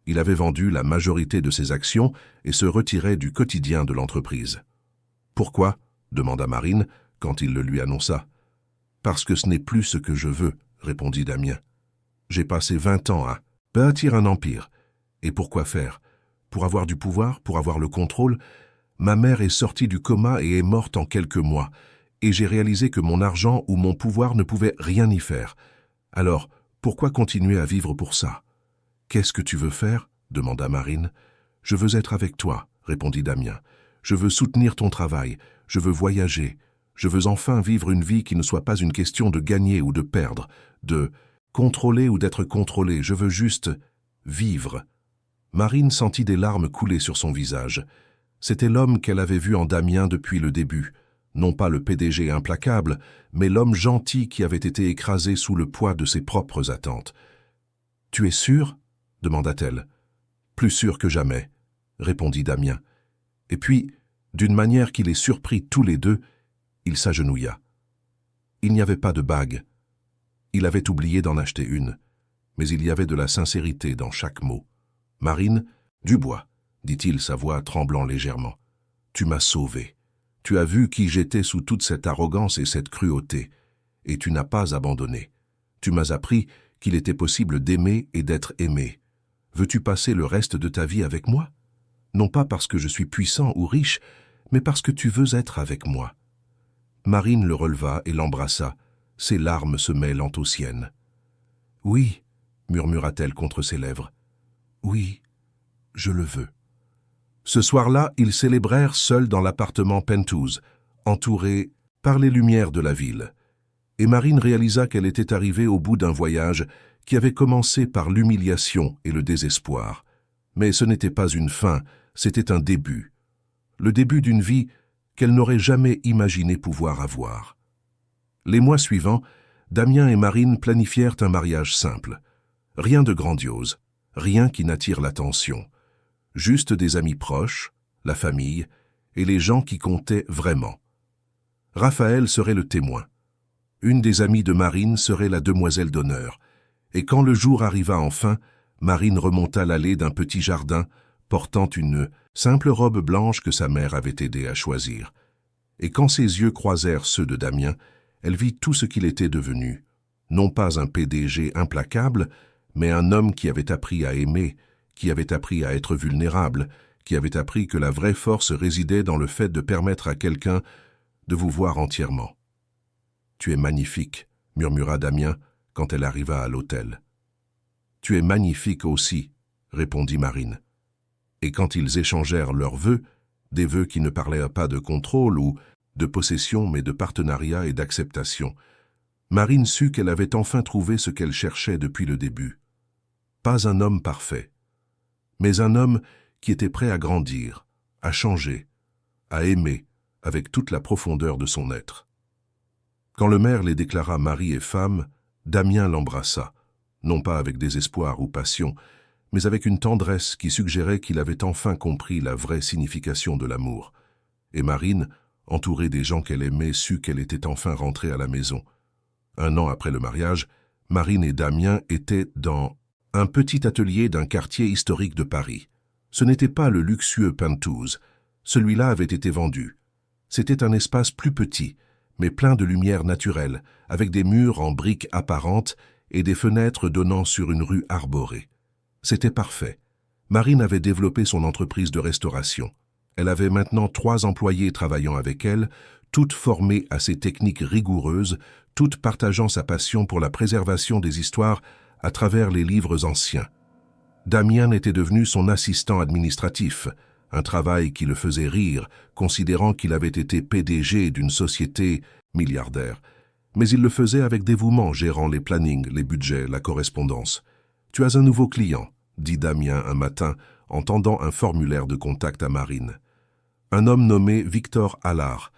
Il avait vendu la majorité de ses actions et se retirait du quotidien de l'entreprise. « Pourquoi ?» demanda Marine quand il le lui annonça. « Parce que ce n'est plus ce que je veux, » répondit Damien. « J'ai passé 20 ans à bâtir un empire. Et pourquoi faire? Pour avoir du pouvoir, pour avoir le contrôle? Ma mère est sortie du coma et est morte en quelques mois, et j'ai réalisé que mon argent ou mon pouvoir ne pouvaient rien y faire. Alors, pourquoi continuer à vivre pour ça? »« Qu'est-ce que tu veux faire ?» demanda Marine. « Je veux être avec toi, » répondit Damien. « Je veux soutenir ton travail, je veux voyager, je veux enfin vivre une vie qui ne soit pas une question de gagner ou de perdre, de contrôler ou d'être contrôlé, je veux juste vivre. » Marine sentit des larmes couler sur son visage. C'était l'homme qu'elle avait vu en Damien depuis le début. Non pas le PDG implacable, mais l'homme gentil qui avait été écrasé sous le poids de ses propres attentes. « Tu es sûr ?» demanda-t-elle. « Plus sûr que jamais, » répondit Damien. Et puis, d'une manière qui les surprit tous les deux, il s'agenouilla. Il n'y avait pas de bague. Il avait oublié d'en acheter une, mais il y avait de la sincérité dans chaque mot. « Marine, Dubois, » dit-il, sa voix tremblant légèrement. « Tu m'as sauvé. Tu as vu qui j'étais sous toute cette arrogance et cette cruauté, et tu n'as pas abandonné. Tu m'as appris qu'il était possible d'aimer et d'être aimé. Veux-tu passer le reste de ta vie avec moi? Non pas parce que je suis puissant ou riche, mais parce que tu veux être avec moi. » Marine le releva et l'embrassa, ses larmes se mêlant aux siennes. « Oui, » murmura-t-elle contre ses lèvres. « Oui, je le veux. » Ce soir-là, ils célébrèrent seuls dans l'appartement Pentouse, entourés par les lumières de la ville. Et Marine réalisa qu'elle était arrivée au bout d'un voyage qui avait commencé par l'humiliation et le désespoir. Mais ce n'était pas une fin, c'était un début. Le début d'une vie qu'elle n'aurait jamais imaginé pouvoir avoir. Les mois suivants, Damien et Marine planifièrent un mariage simple. Rien de grandiose, rien qui n'attire l'attention. Juste des amis proches, la famille et les gens qui comptaient vraiment. Raphaël serait le témoin. Une des amies de Marine serait la demoiselle d'honneur. Et quand le jour arriva enfin, Marine remonta l'allée d'un petit jardin, portant une simple robe blanche que sa mère avait aidé à choisir. Et quand ses yeux croisèrent ceux de Damien, elle vit tout ce qu'il était devenu. Non pas un PDG implacable, mais un homme qui avait appris à aimer, qui avait appris à être vulnérable, qui avait appris que la vraie force résidait dans le fait de permettre à quelqu'un de vous voir entièrement. « Tu es magnifique », murmura Damien quand elle arriva à l'hôtel. « Tu es magnifique aussi », répondit Marine. Et quand ils échangèrent leurs vœux, des vœux qui ne parlaient pas de contrôle ou de possession mais de partenariat et d'acceptation, Marine sut qu'elle avait enfin trouvé ce qu'elle cherchait depuis le début. Pas un homme parfait, mais un homme qui était prêt à grandir, à changer, à aimer avec toute la profondeur de son être. Quand le maire les déclara mari et femme, Damien l'embrassa, non pas avec désespoir ou passion, mais avec une tendresse qui suggérait qu'il avait enfin compris la vraie signification de l'amour. Et Marine, entourée des gens qu'elle aimait, sut qu'elle était enfin rentrée à la maison. 1 an après le mariage, Marine et Damien étaient dans un petit atelier d'un quartier historique de Paris. Ce n'était pas le luxueux Pentouse. Celui-là avait été vendu. C'était un espace plus petit, mais plein de lumière naturelle, avec des murs en briques apparentes et des fenêtres donnant sur une rue arborée. C'était parfait. Marine avait développé son entreprise de restauration. Elle avait maintenant 3 employés travaillant avec elle, toutes formées à ces techniques rigoureuses, toutes partageant sa passion pour la préservation des histoires à travers les livres anciens. Damien était devenu son assistant administratif, un travail qui le faisait rire, considérant qu'il avait été PDG d'une société milliardaire. Mais il le faisait avec dévouement, gérant les plannings, les budgets, la correspondance. « Tu as un nouveau client », dit Damien un matin, en tendant un formulaire de contact à Marine. « Un homme nommé Victor Allard.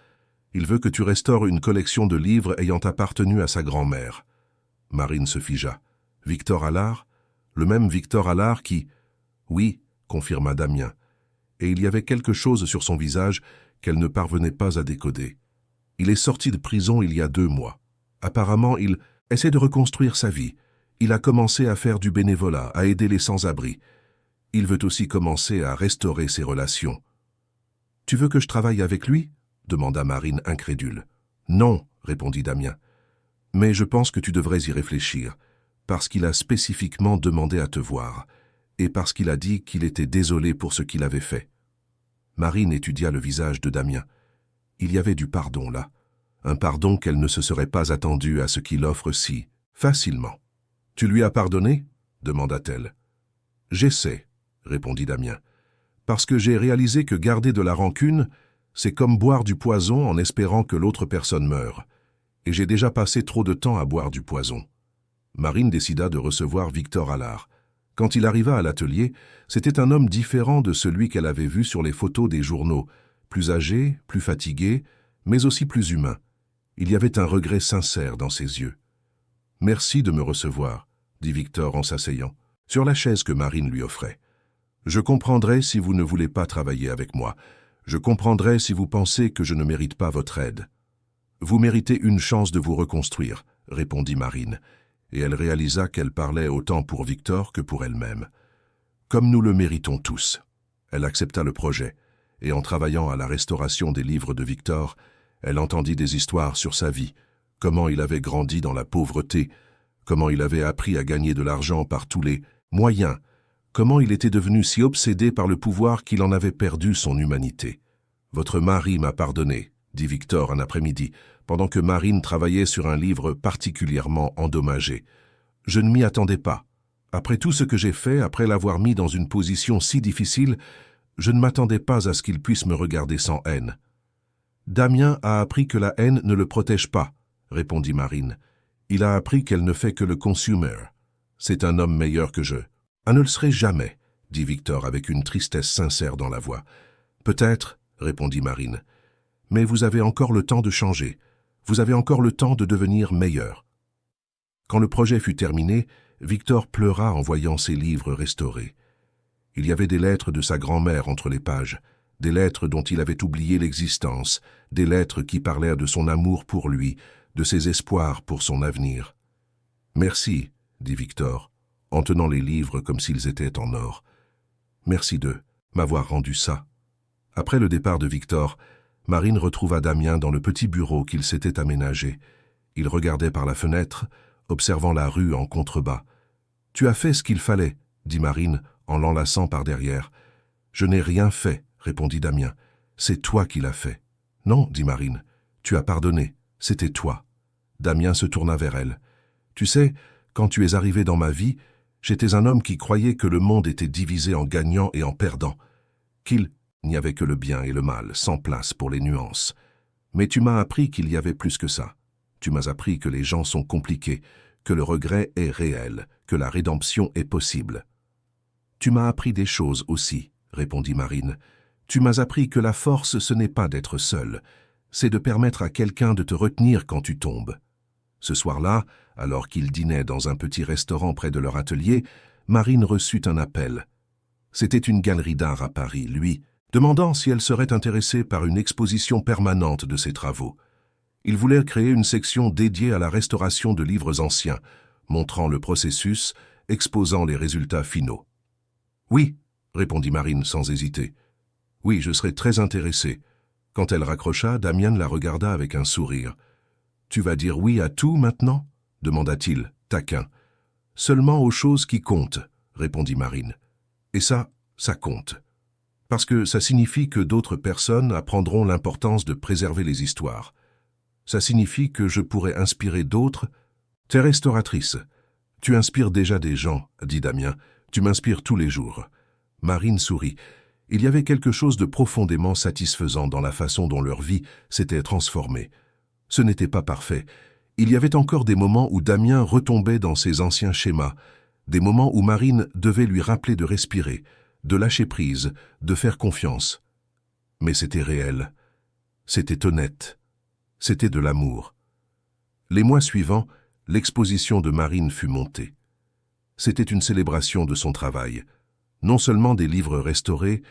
Il veut que tu restaures une collection de livres ayant appartenu à sa grand-mère. » Marine se figea. « Victor Allard? Le même Victor Allard qui… » « Oui, » confirma Damien. Et il y avait quelque chose sur son visage qu'elle ne parvenait pas à décoder. Il est sorti de prison il y a 2 mois. Apparemment, il essaie de reconstruire sa vie. Il a commencé à faire du bénévolat, à aider les sans-abri. Il veut aussi commencer à restaurer ses relations. « Tu veux que je travaille avec lui ?» demanda Marine incrédule. « Non, » répondit Damien. « Mais je pense que tu devrais y réfléchir, parce qu'il a spécifiquement demandé à te voir, et parce qu'il a dit qu'il était désolé pour ce qu'il avait fait. » Marine étudia le visage de Damien. Il y avait du pardon là, un pardon qu'elle ne se serait pas attendue à ce qu'il offre si facilement. « Tu lui as pardonné ?» demanda-t-elle. « J'essaie, » répondit Damien, « parce que j'ai réalisé que garder de la rancune, c'est comme boire du poison en espérant que l'autre personne meure. Et j'ai déjà passé trop de temps à boire du poison. » Marine décida de recevoir Victor Allard. Quand il arriva à l'atelier, c'était un homme différent de celui qu'elle avait vu sur les photos des journaux, plus âgé, plus fatigué, mais aussi plus humain. Il y avait un regret sincère dans ses yeux. « Merci de me recevoir, » dit Victor en s'asseyant, sur la chaise que Marine lui offrait. « Je comprendrai si vous ne voulez pas travailler avec moi. Je comprendrai si vous pensez que je ne mérite pas votre aide. »« Vous méritez une chance de vous reconstruire, » répondit Marine, et elle réalisa qu'elle parlait autant pour Victor que pour elle-même. « Comme nous le méritons tous. » Elle accepta le projet, et en travaillant à la restauration des livres de Victor, elle entendit des histoires sur sa vie, comment il avait grandi dans la pauvreté, comment il avait appris à gagner de l'argent par tous les moyens, comment il était devenu si obsédé par le pouvoir qu'il en avait perdu son humanité. « Votre mari m'a pardonné, » dit Victor un après-midi, pendant que Marine travaillait sur un livre particulièrement endommagé. « Je ne m'y attendais pas. Après tout ce que j'ai fait, après l'avoir mis dans une position si difficile, je ne m'attendais pas à ce qu'il puisse me regarder sans haine. »« Damien a appris que la haine ne le protège pas, » répondit Marine. « Il a appris qu'elle ne fait que le consumer. C'est un homme meilleur que je. »« Ah, ne le serait jamais, » dit Victor avec une tristesse sincère dans la voix. « Peut-être, » répondit Marine. « Mais vous avez encore le temps de changer. Vous avez encore le temps de devenir meilleur. » Quand le projet fut terminé, Victor pleura en voyant ses livres restaurés. Il y avait des lettres de sa grand-mère entre les pages, des lettres dont il avait oublié l'existence, des lettres qui parlaient de son amour pour lui, de ses espoirs pour son avenir. « Merci, » dit Victor, en tenant les livres comme s'ils étaient en or. « Merci de m'avoir rendu ça. » Après le départ de Victor, Marine retrouva Damien dans le petit bureau qu'il s'était aménagé. Il regardait par la fenêtre, observant la rue en contrebas. « Tu as fait ce qu'il fallait, » dit Marine en l'enlaçant par derrière. « Je n'ai rien fait, » répondit Damien. « C'est toi qui l'as fait. »« Non, » dit Marine. « Tu as pardonné. C'était toi. » Damien se tourna vers elle. « Tu sais, quand tu es arrivé dans ma vie, j'étais un homme qui croyait que le monde était divisé en gagnants et en perdants, qu'il n'y avait que le bien et le mal, sans place pour les nuances. Mais tu m'as appris qu'il y avait plus que ça. Tu m'as appris que les gens sont compliqués, que le regret est réel, que la rédemption est possible. »« Tu m'as appris des choses aussi, » répondit Marine. « Tu m'as appris que la force, ce n'est pas d'être seul, c'est de permettre à quelqu'un de te retenir quand tu tombes. » Ce soir-là, alors qu'ils dînaient dans un petit restaurant près de leur atelier, Marine reçut un appel. C'était une galerie d'art à Paris, lui, demandant si elle serait intéressée par une exposition permanente de ses travaux. Il voulait créer une section dédiée à la restauration de livres anciens, montrant le processus, exposant les résultats finaux. « Oui, » répondit Marine sans hésiter. « Oui, je serais très intéressée. » Quand elle raccrocha, Damien la regarda avec un sourire. « Tu vas dire oui à tout maintenant » demanda-t-il, taquin. « Seulement aux choses qui comptent, » répondit Marine. « Et ça compte. Parce que ça signifie que d'autres personnes apprendront l'importance de préserver les histoires. Ça signifie que je pourrai inspirer d'autres. T'es restauratrice. Tu inspires déjà des gens, dit Damien. Tu m'inspires tous les jours. » Marine sourit. Il y avait quelque chose de profondément satisfaisant dans la façon dont leur vie s'était transformée. Ce n'était pas parfait. Il y avait encore des moments où Damien retombait dans ses anciens schémas, des moments où Marine devait lui rappeler de respirer, de lâcher prise, de faire confiance. Mais c'était réel. C'était honnête. C'était de l'amour. Les mois suivants, l'exposition de Marine fut montée. C'était une célébration de son travail. Non seulement des livres restaurés,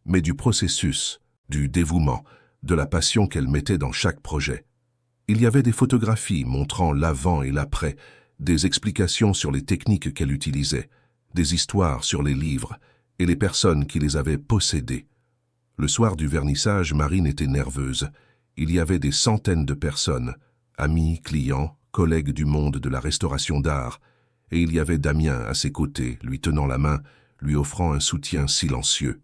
mais du processus, du dévouement, de la passion qu'elle mettait dans chaque projet. Il y avait des photographies montrant l'avant et l'après, des explications sur les techniques qu'elle utilisait, des histoires sur les livres et les personnes qui les avaient possédés. Le soir du vernissage, Marine était nerveuse. Il y avait des centaines de personnes, amis, clients, collègues du monde de la restauration d'art, et il y avait Damien à ses côtés, lui tenant la main, lui offrant un soutien silencieux.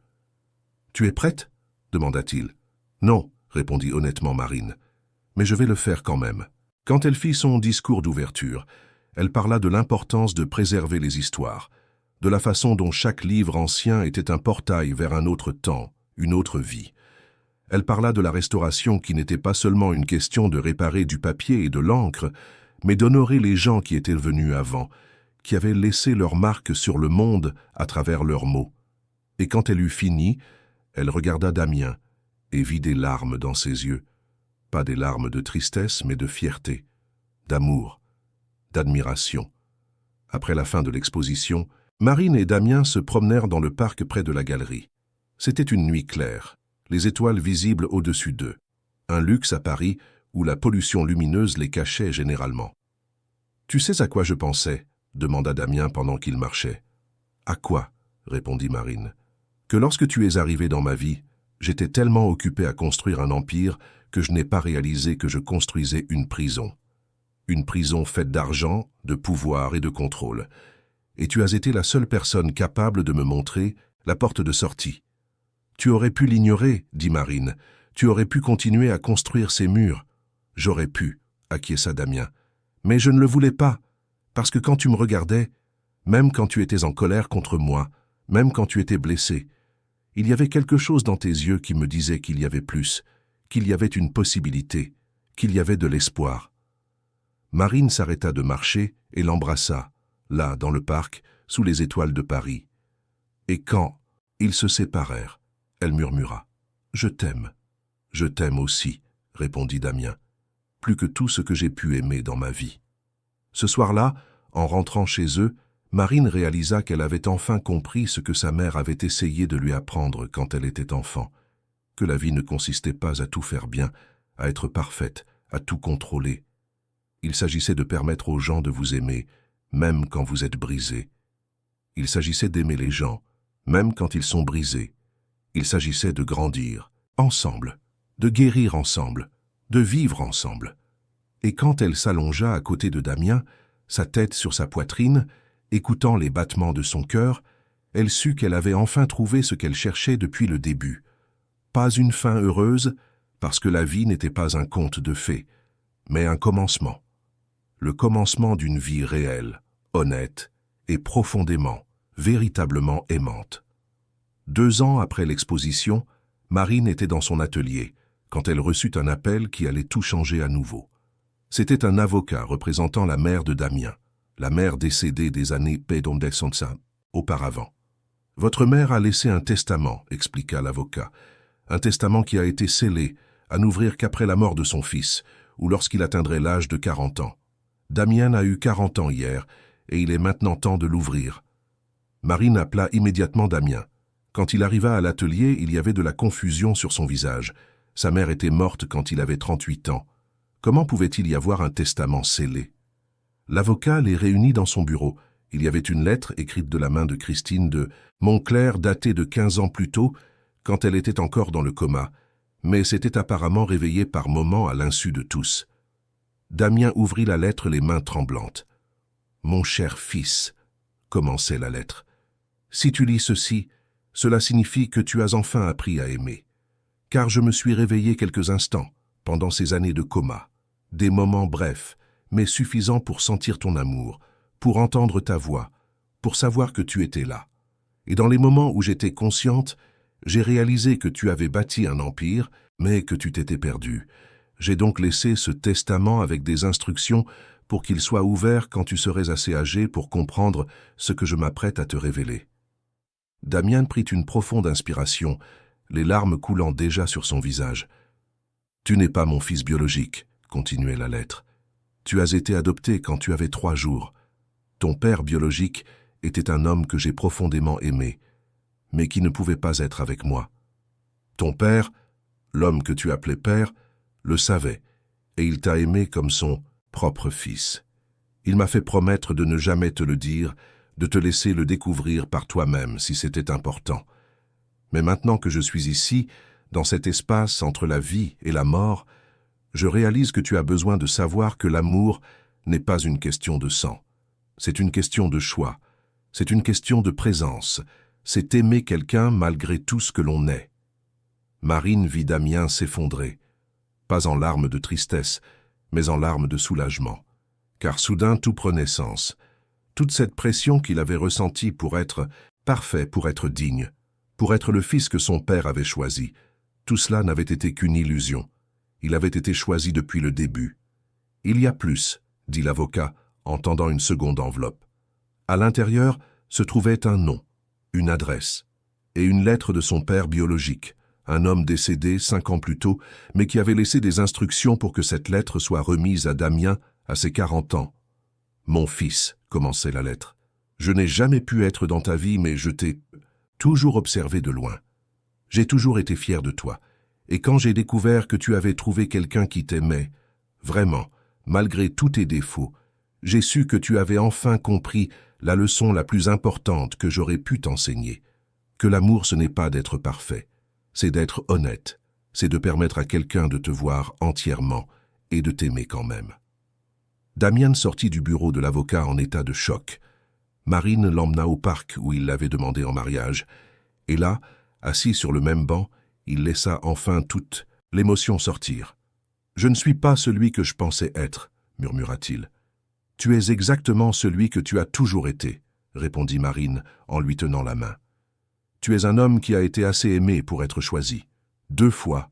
« Tu es prête ?» demanda-t-il. « Non, » répondit honnêtement Marine, « mais je vais le faire quand même. » Quand elle fit son discours d'ouverture, elle parla de l'importance de préserver les histoires, de la façon dont chaque livre ancien était un portail vers un autre temps, une autre vie. Elle parla de la restauration qui n'était pas seulement une question de réparer du papier et de l'encre, mais d'honorer les gens qui étaient venus avant, qui avaient laissé leur marque sur le monde à travers leurs mots. Et quand elle eut fini, elle regarda Damien et vit des larmes dans ses yeux. Pas des larmes de tristesse, mais de fierté, d'amour, d'admiration. Après la fin de l'exposition, Marine et Damien se promenèrent dans le parc près de la galerie. C'était une nuit claire, les étoiles visibles au-dessus d'eux. Un luxe à Paris où la pollution lumineuse les cachait généralement. « Tu sais à quoi je pensais ?» demanda Damien pendant qu'ils marchaient. « À quoi ?» répondit Marine. « Que lorsque tu es arrivé dans ma vie, j'étais tellement occupé à construire un empire que je n'ai pas réalisé que je construisais une prison. Une prison faite d'argent, de pouvoir et de contrôle. Et tu as été la seule personne capable de me montrer la porte de sortie. Tu aurais pu l'ignorer, dit Marine. Tu aurais pu continuer à construire ces murs. J'aurais pu, acquiesça Damien. Mais je ne le voulais pas, parce que quand tu me regardais, même quand tu étais en colère contre moi, même quand tu étais blessé, il y avait quelque chose dans tes yeux qui me disait qu'il y avait plus, qu'il y avait une possibilité, qu'il y avait de l'espoir. Marine s'arrêta de marcher et l'embrassa, là, dans le parc, sous les étoiles de Paris. Et quand ils se séparèrent, elle murmura « Je t'aime. Je t'aime aussi », répondit Damien, « plus que tout ce que j'ai pu aimer dans ma vie. » Ce soir-là, en rentrant chez eux, Marine réalisa qu'elle avait enfin compris ce que sa mère avait essayé de lui apprendre quand elle était enfant, que la vie ne consistait pas à tout faire bien, à être parfaite, à tout contrôler. Il s'agissait de permettre aux gens de vous aimer, même quand vous êtes brisé. Il s'agissait d'aimer les gens, même quand ils sont brisés. Il s'agissait de grandir, ensemble, de guérir ensemble, de vivre ensemble. Et quand elle s'allongea à côté de Damien, sa tête sur sa poitrine, écoutant les battements de son cœur, elle sut qu'elle avait enfin trouvé ce qu'elle cherchait depuis le début. Pas une fin heureuse, parce que la vie n'était pas un conte de fées, mais un commencement. Le commencement d'une vie réelle, honnête et profondément, véritablement aimante. 2 ans après l'exposition, Marine était dans son atelier, quand elle reçut un appel qui allait tout changer à nouveau. C'était un avocat représentant la mère de Damien, la mère décédée des années auparavant. « Votre mère a laissé un testament », expliqua l'avocat. « Un testament qui a été scellé, à n'ouvrir qu'après la mort de son fils, ou lorsqu'il atteindrait l'âge de 40 ans. Damien a eu 40 ans hier, et il est maintenant temps de l'ouvrir. » Marine appela immédiatement Damien. Quand il arriva à l'atelier, il y avait de la confusion sur son visage. Sa mère était morte quand il avait 38 ans. Comment pouvait-il y avoir un testament scellé? L'avocat les réunit dans son bureau. Il y avait une lettre écrite de la main de Christine de Montclair datée de 15 ans plus tôt, quand elle était encore dans le coma, mais s'était apparemment réveillée par moments à l'insu de tous. Damien ouvrit la lettre les mains tremblantes. « Mon cher fils », commençait la lettre, « si tu lis ceci, cela signifie que tu as enfin appris à aimer. Car je me suis réveillé quelques instants, pendant ces années de coma, des moments brefs, mais suffisants pour sentir ton amour, pour entendre ta voix, pour savoir que tu étais là. Et dans les moments où j'étais consciente, j'ai réalisé que tu avais bâti un empire, mais que tu t'étais perdu. J'ai donc laissé ce testament avec des instructions pour qu'il soit ouvert quand tu serais assez âgé pour comprendre ce que je m'apprête à te révéler. » Damien prit une profonde inspiration, les larmes coulant déjà sur son visage. « Tu n'es pas mon fils biologique, » continuait la lettre. « Tu as été adopté quand tu avais 3 jours. Ton père biologique était un homme que j'ai profondément aimé, mais qui ne pouvait pas être avec moi. Ton père, l'homme que tu appelais père, le savait, et il t'a aimé comme son propre fils. Il m'a fait promettre de ne jamais te le dire, de te laisser le découvrir par toi-même si c'était important. Mais maintenant que je suis ici, dans cet espace entre la vie et la mort, je réalise que tu as besoin de savoir que l'amour n'est pas une question de sang. C'est une question de choix. C'est une question de présence. C'est aimer quelqu'un malgré tout ce que l'on est. Marine vit Damien s'effondrer, pas en larmes de tristesse, mais en larmes de soulagement. Car soudain tout prenait sens. Toute cette pression qu'il avait ressentie pour être parfait, pour être digne, pour être le fils que son père avait choisi, tout cela n'avait été qu'une illusion. Il avait été choisi depuis le début. « Il y a plus », dit l'avocat, en tendant une seconde enveloppe. À l'intérieur se trouvait un nom, une adresse, et une lettre de son père biologique, un homme décédé 5 ans plus tôt, mais qui avait laissé des instructions pour que cette lettre soit remise à Damien à ses 40 ans. « Mon fils », commençait la lettre, « je n'ai jamais pu être dans ta vie, mais je t'ai toujours observé de loin. J'ai toujours été fier de toi, et quand j'ai découvert que tu avais trouvé quelqu'un qui t'aimait, vraiment, malgré tous tes défauts, j'ai su que tu avais enfin compris la leçon la plus importante que j'aurais pu t'enseigner, que l'amour ce n'est pas d'être parfait, c'est d'être honnête, c'est de permettre à quelqu'un de te voir entièrement et de t'aimer quand même. » Damien sortit du bureau de l'avocat en état de choc. Marine l'emmena au parc où il l'avait demandé en mariage, et là, assis sur le même banc, il laissa enfin toute l'émotion sortir. « Je ne suis pas celui que je pensais être, » murmura-t-il. « Tu es exactement celui que tu as toujours été, » répondit Marine en lui tenant la main. « Tu es un homme qui a été assez aimé pour être choisi. 2 fois,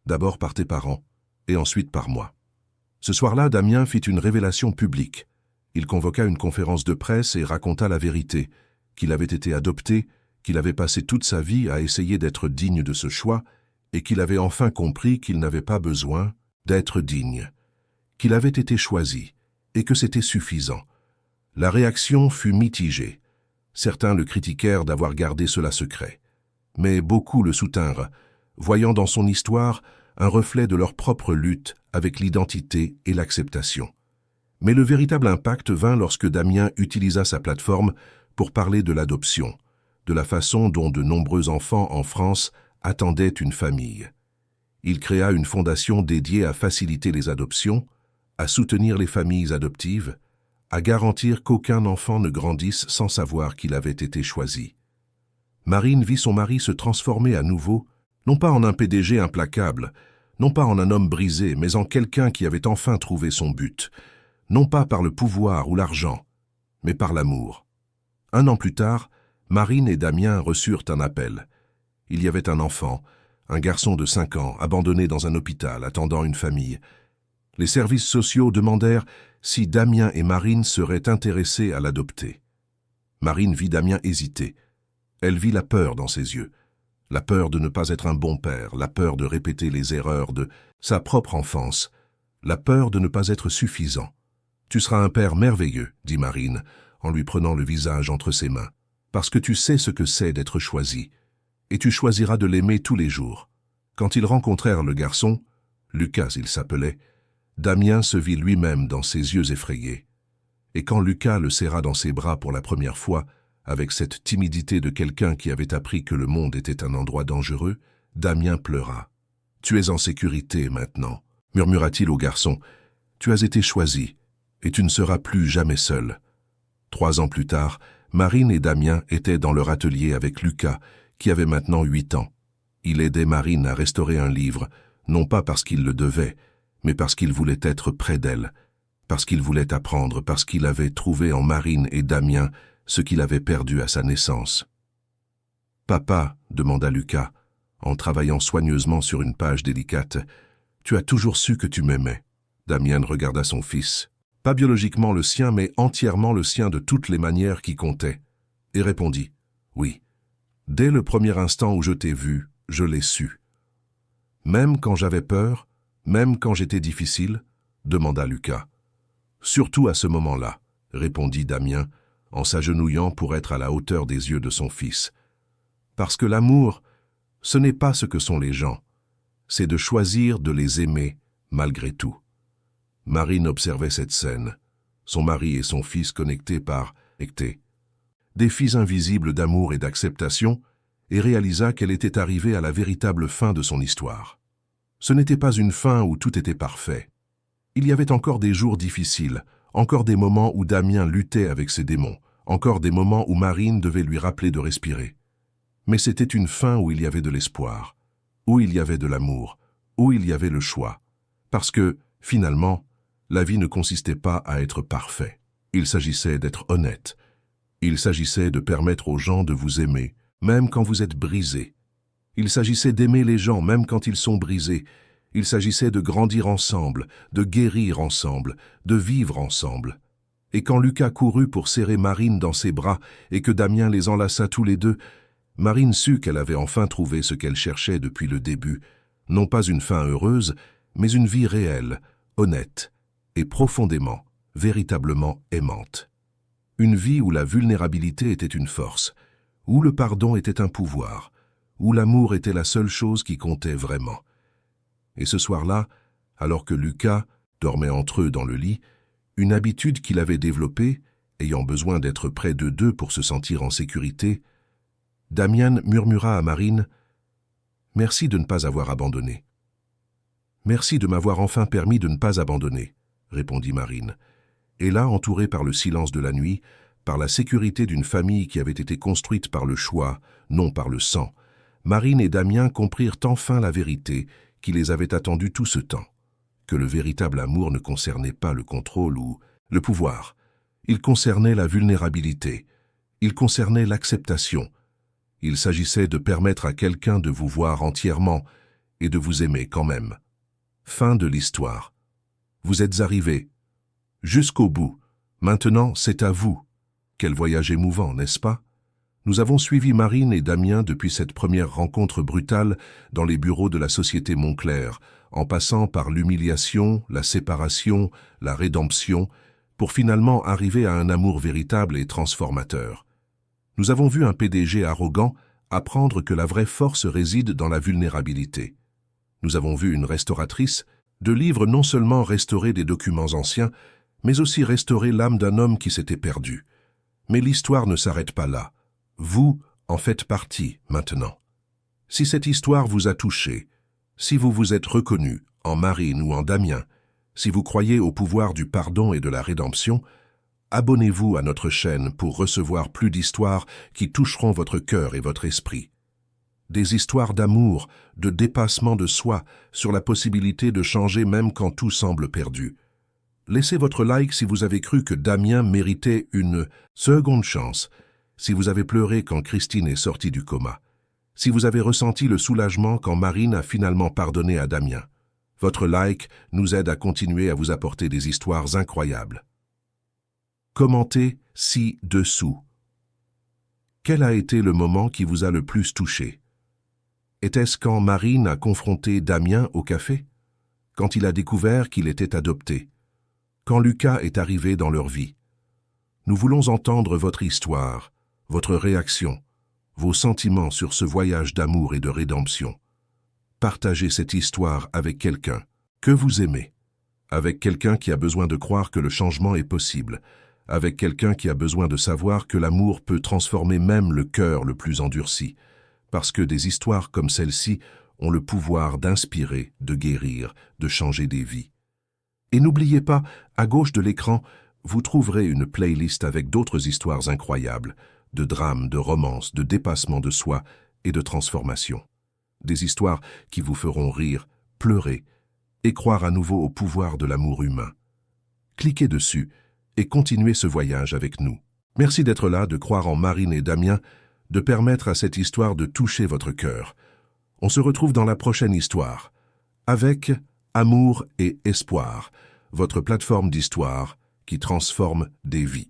d'abord par tes parents et ensuite par moi. » Ce soir-là, Damien fit une révélation publique. Il convoqua une conférence de presse et raconta la vérité, qu'il avait été adopté, qu'il avait passé toute sa vie à essayer d'être digne de ce choix et qu'il avait enfin compris qu'il n'avait pas besoin d'être digne, qu'il avait été choisi et que c'était suffisant. La réaction fut mitigée. Certains le critiquèrent d'avoir gardé cela secret, mais beaucoup le soutinrent, voyant dans son histoire un reflet de leur propre lutte avec l'identité et l'acceptation. Mais le véritable impact vint lorsque Damien utilisa sa plateforme pour parler de l'adoption, de la façon dont de nombreux enfants en France attendaient une famille. Il créa une fondation dédiée à faciliter les adoptions, à soutenir les familles adoptives, à garantir qu'aucun enfant ne grandisse sans savoir qu'il avait été choisi. Marine vit son mari se transformer à nouveau, non pas en un PDG implacable, non pas en un homme brisé, mais en quelqu'un qui avait enfin trouvé son but, non pas par le pouvoir ou l'argent, mais par l'amour. 1 an plus tard, Marine et Damien reçurent un appel. Il y avait un enfant, un garçon de 5 ans, abandonné dans un hôpital, attendant une famille. Les services sociaux demandèrent si Damien et Marine seraient intéressés à l'adopter. Marine vit Damien hésiter. Elle vit la peur dans ses yeux. La peur de ne pas être un bon père, la peur de répéter les erreurs de sa propre enfance, la peur de ne pas être suffisant. « Tu seras un père merveilleux, » dit Marine, en lui prenant le visage entre ses mains, « parce que tu sais ce que c'est d'être choisi, et tu choisiras de l'aimer tous les jours. » Quand ils rencontrèrent le garçon, Lucas il s'appelait, Damien se vit lui-même dans ses yeux effrayés. Et quand Lucas le serra dans ses bras pour la première fois, avec cette timidité de quelqu'un qui avait appris que le monde était un endroit dangereux, Damien pleura. « Tu es en sécurité maintenant, » murmura-t-il au garçon. « Tu as été choisi, et tu ne seras plus jamais seul. » 3 ans plus tard, Marine et Damien étaient dans leur atelier avec Lucas, qui avait maintenant 8 ans. Il aidait Marine à restaurer un livre, non pas parce qu'il le devait, mais parce qu'il voulait être près d'elle, parce qu'il voulait apprendre, parce qu'il avait trouvé en Marine et Damien ce qu'il avait perdu à sa naissance. « Papa, » demanda Lucas, en travaillant soigneusement sur une page délicate, « tu as toujours su que tu m'aimais. » Damien regarda son fils, pas biologiquement le sien, mais entièrement le sien de toutes les manières qui comptaient, et répondit, « Oui, dès le premier instant où je t'ai vu, je l'ai su. »« Même quand j'avais peur, même quand j'étais difficile ?» demanda Lucas. « Surtout à ce moment-là, » répondit Damien, en s'agenouillant pour être à la hauteur des yeux de son fils. « Parce que l'amour, ce n'est pas ce que sont les gens. c'est de choisir de les aimer malgré tout. Marine observait cette scène, son mari et son fils connectés par écté, défis invisibles d'amour et d'acceptation, et réalisa qu'elle était arrivée à la véritable fin de son histoire. Ce n'était pas une fin où tout était parfait. Il y avait encore des jours difficiles, encore des moments où Damien luttait avec ses démons, encore des moments où Marine devait lui rappeler de respirer. Mais c'était une fin où il y avait de l'espoir, où il y avait de l'amour, où il y avait le choix. Parce que, finalement, la vie ne consistait pas à être parfait. Il s'agissait d'être honnête. Il s'agissait de permettre aux gens de vous aimer, même quand vous êtes brisé. Il s'agissait d'aimer les gens, même quand ils sont brisés. Il s'agissait de grandir ensemble, de guérir ensemble, de vivre ensemble. Et quand Lucas courut pour serrer Marine dans ses bras et que Damien les enlaça tous les deux, Marine sut qu'elle avait enfin trouvé ce qu'elle cherchait depuis le début, non pas une fin heureuse, mais une vie réelle, honnête et profondément, véritablement aimante. Une vie où la vulnérabilité était une force, où le pardon était un pouvoir, où l'amour était la seule chose qui comptait vraiment. Et ce soir-là, alors que Lucas dormait entre eux dans le lit, une habitude qu'il avait développée, ayant besoin d'être près d'eux deux pour se sentir en sécurité, Damien murmura à Marine « Merci de ne pas avoir abandonné. »« Merci de m'avoir enfin permis de ne pas abandonner, » répondit Marine. Et là, entourée par le silence de la nuit, par la sécurité d'une famille qui avait été construite par le choix, non par le sang, Marine et Damien comprirent enfin la vérité qui les avait attendus tout ce temps, que le véritable amour ne concernait pas le contrôle ou le pouvoir. Il concernait la vulnérabilité, il concernait l'acceptation. Il s'agissait de permettre à quelqu'un de vous voir entièrement et de vous aimer quand même. Fin de l'histoire. Vous êtes arrivés. Jusqu'au bout. Maintenant, c'est à vous. Quel voyage émouvant, n'est-ce pas? Nous avons suivi Marine et Damien depuis cette première rencontre brutale dans les bureaux de la société Montclair, en passant par l'humiliation, la séparation, la rédemption, pour finalement arriver à un amour véritable et transformateur. Nous avons vu un PDG arrogant apprendre que la vraie force réside dans la vulnérabilité. Nous avons vu une restauratrice de livres non seulement restaurer des documents anciens, mais aussi restaurer l'âme d'un homme qui s'était perdu. Mais l'histoire ne s'arrête pas là. Vous en faites partie maintenant. Si cette histoire vous a touché, si vous vous êtes reconnu en Marine ou en Damien, si vous croyez au pouvoir du pardon et de la rédemption, abonnez-vous à notre chaîne pour recevoir plus d'histoires qui toucheront votre cœur et votre esprit. Des histoires d'amour, de dépassement de soi, sur la possibilité de changer même quand tout semble perdu. Laissez votre like si vous avez cru que Damien méritait une seconde chance, si vous avez pleuré quand Christine est sortie du coma, si vous avez ressenti le soulagement quand Marine a finalement pardonné à Damien. Votre like nous aide à continuer à vous apporter des histoires incroyables. Commentez ci-dessous. Quel a été le moment qui vous a le plus touché? Était-ce quand Marine a confronté Damien au café? Quand il a découvert qu'il était adopté? Quand Lucas est arrivé dans leur vie? Nous voulons entendre votre histoire, votre réaction, vos sentiments sur ce voyage d'amour et de rédemption. Partagez cette histoire avec quelqu'un que vous aimez, avec quelqu'un qui a besoin de croire que le changement est possible, avec quelqu'un qui a besoin de savoir que l'amour peut transformer même le cœur le plus endurci, parce que des histoires comme celle-ci ont le pouvoir d'inspirer, de guérir, de changer des vies. Et n'oubliez pas, à gauche de l'écran, vous trouverez une playlist avec d'autres histoires incroyables, de drames, de romances, de dépassement de soi et de transformation. Des histoires qui vous feront rire, pleurer et croire à nouveau au pouvoir de l'amour humain. Cliquez dessus et continuez ce voyage avec nous. Merci d'être là, de croire en Marine et Damien, de permettre à cette histoire de toucher votre cœur. On se retrouve dans la prochaine histoire, avec Amour et Espoir, votre plateforme d'histoire qui transforme des vies.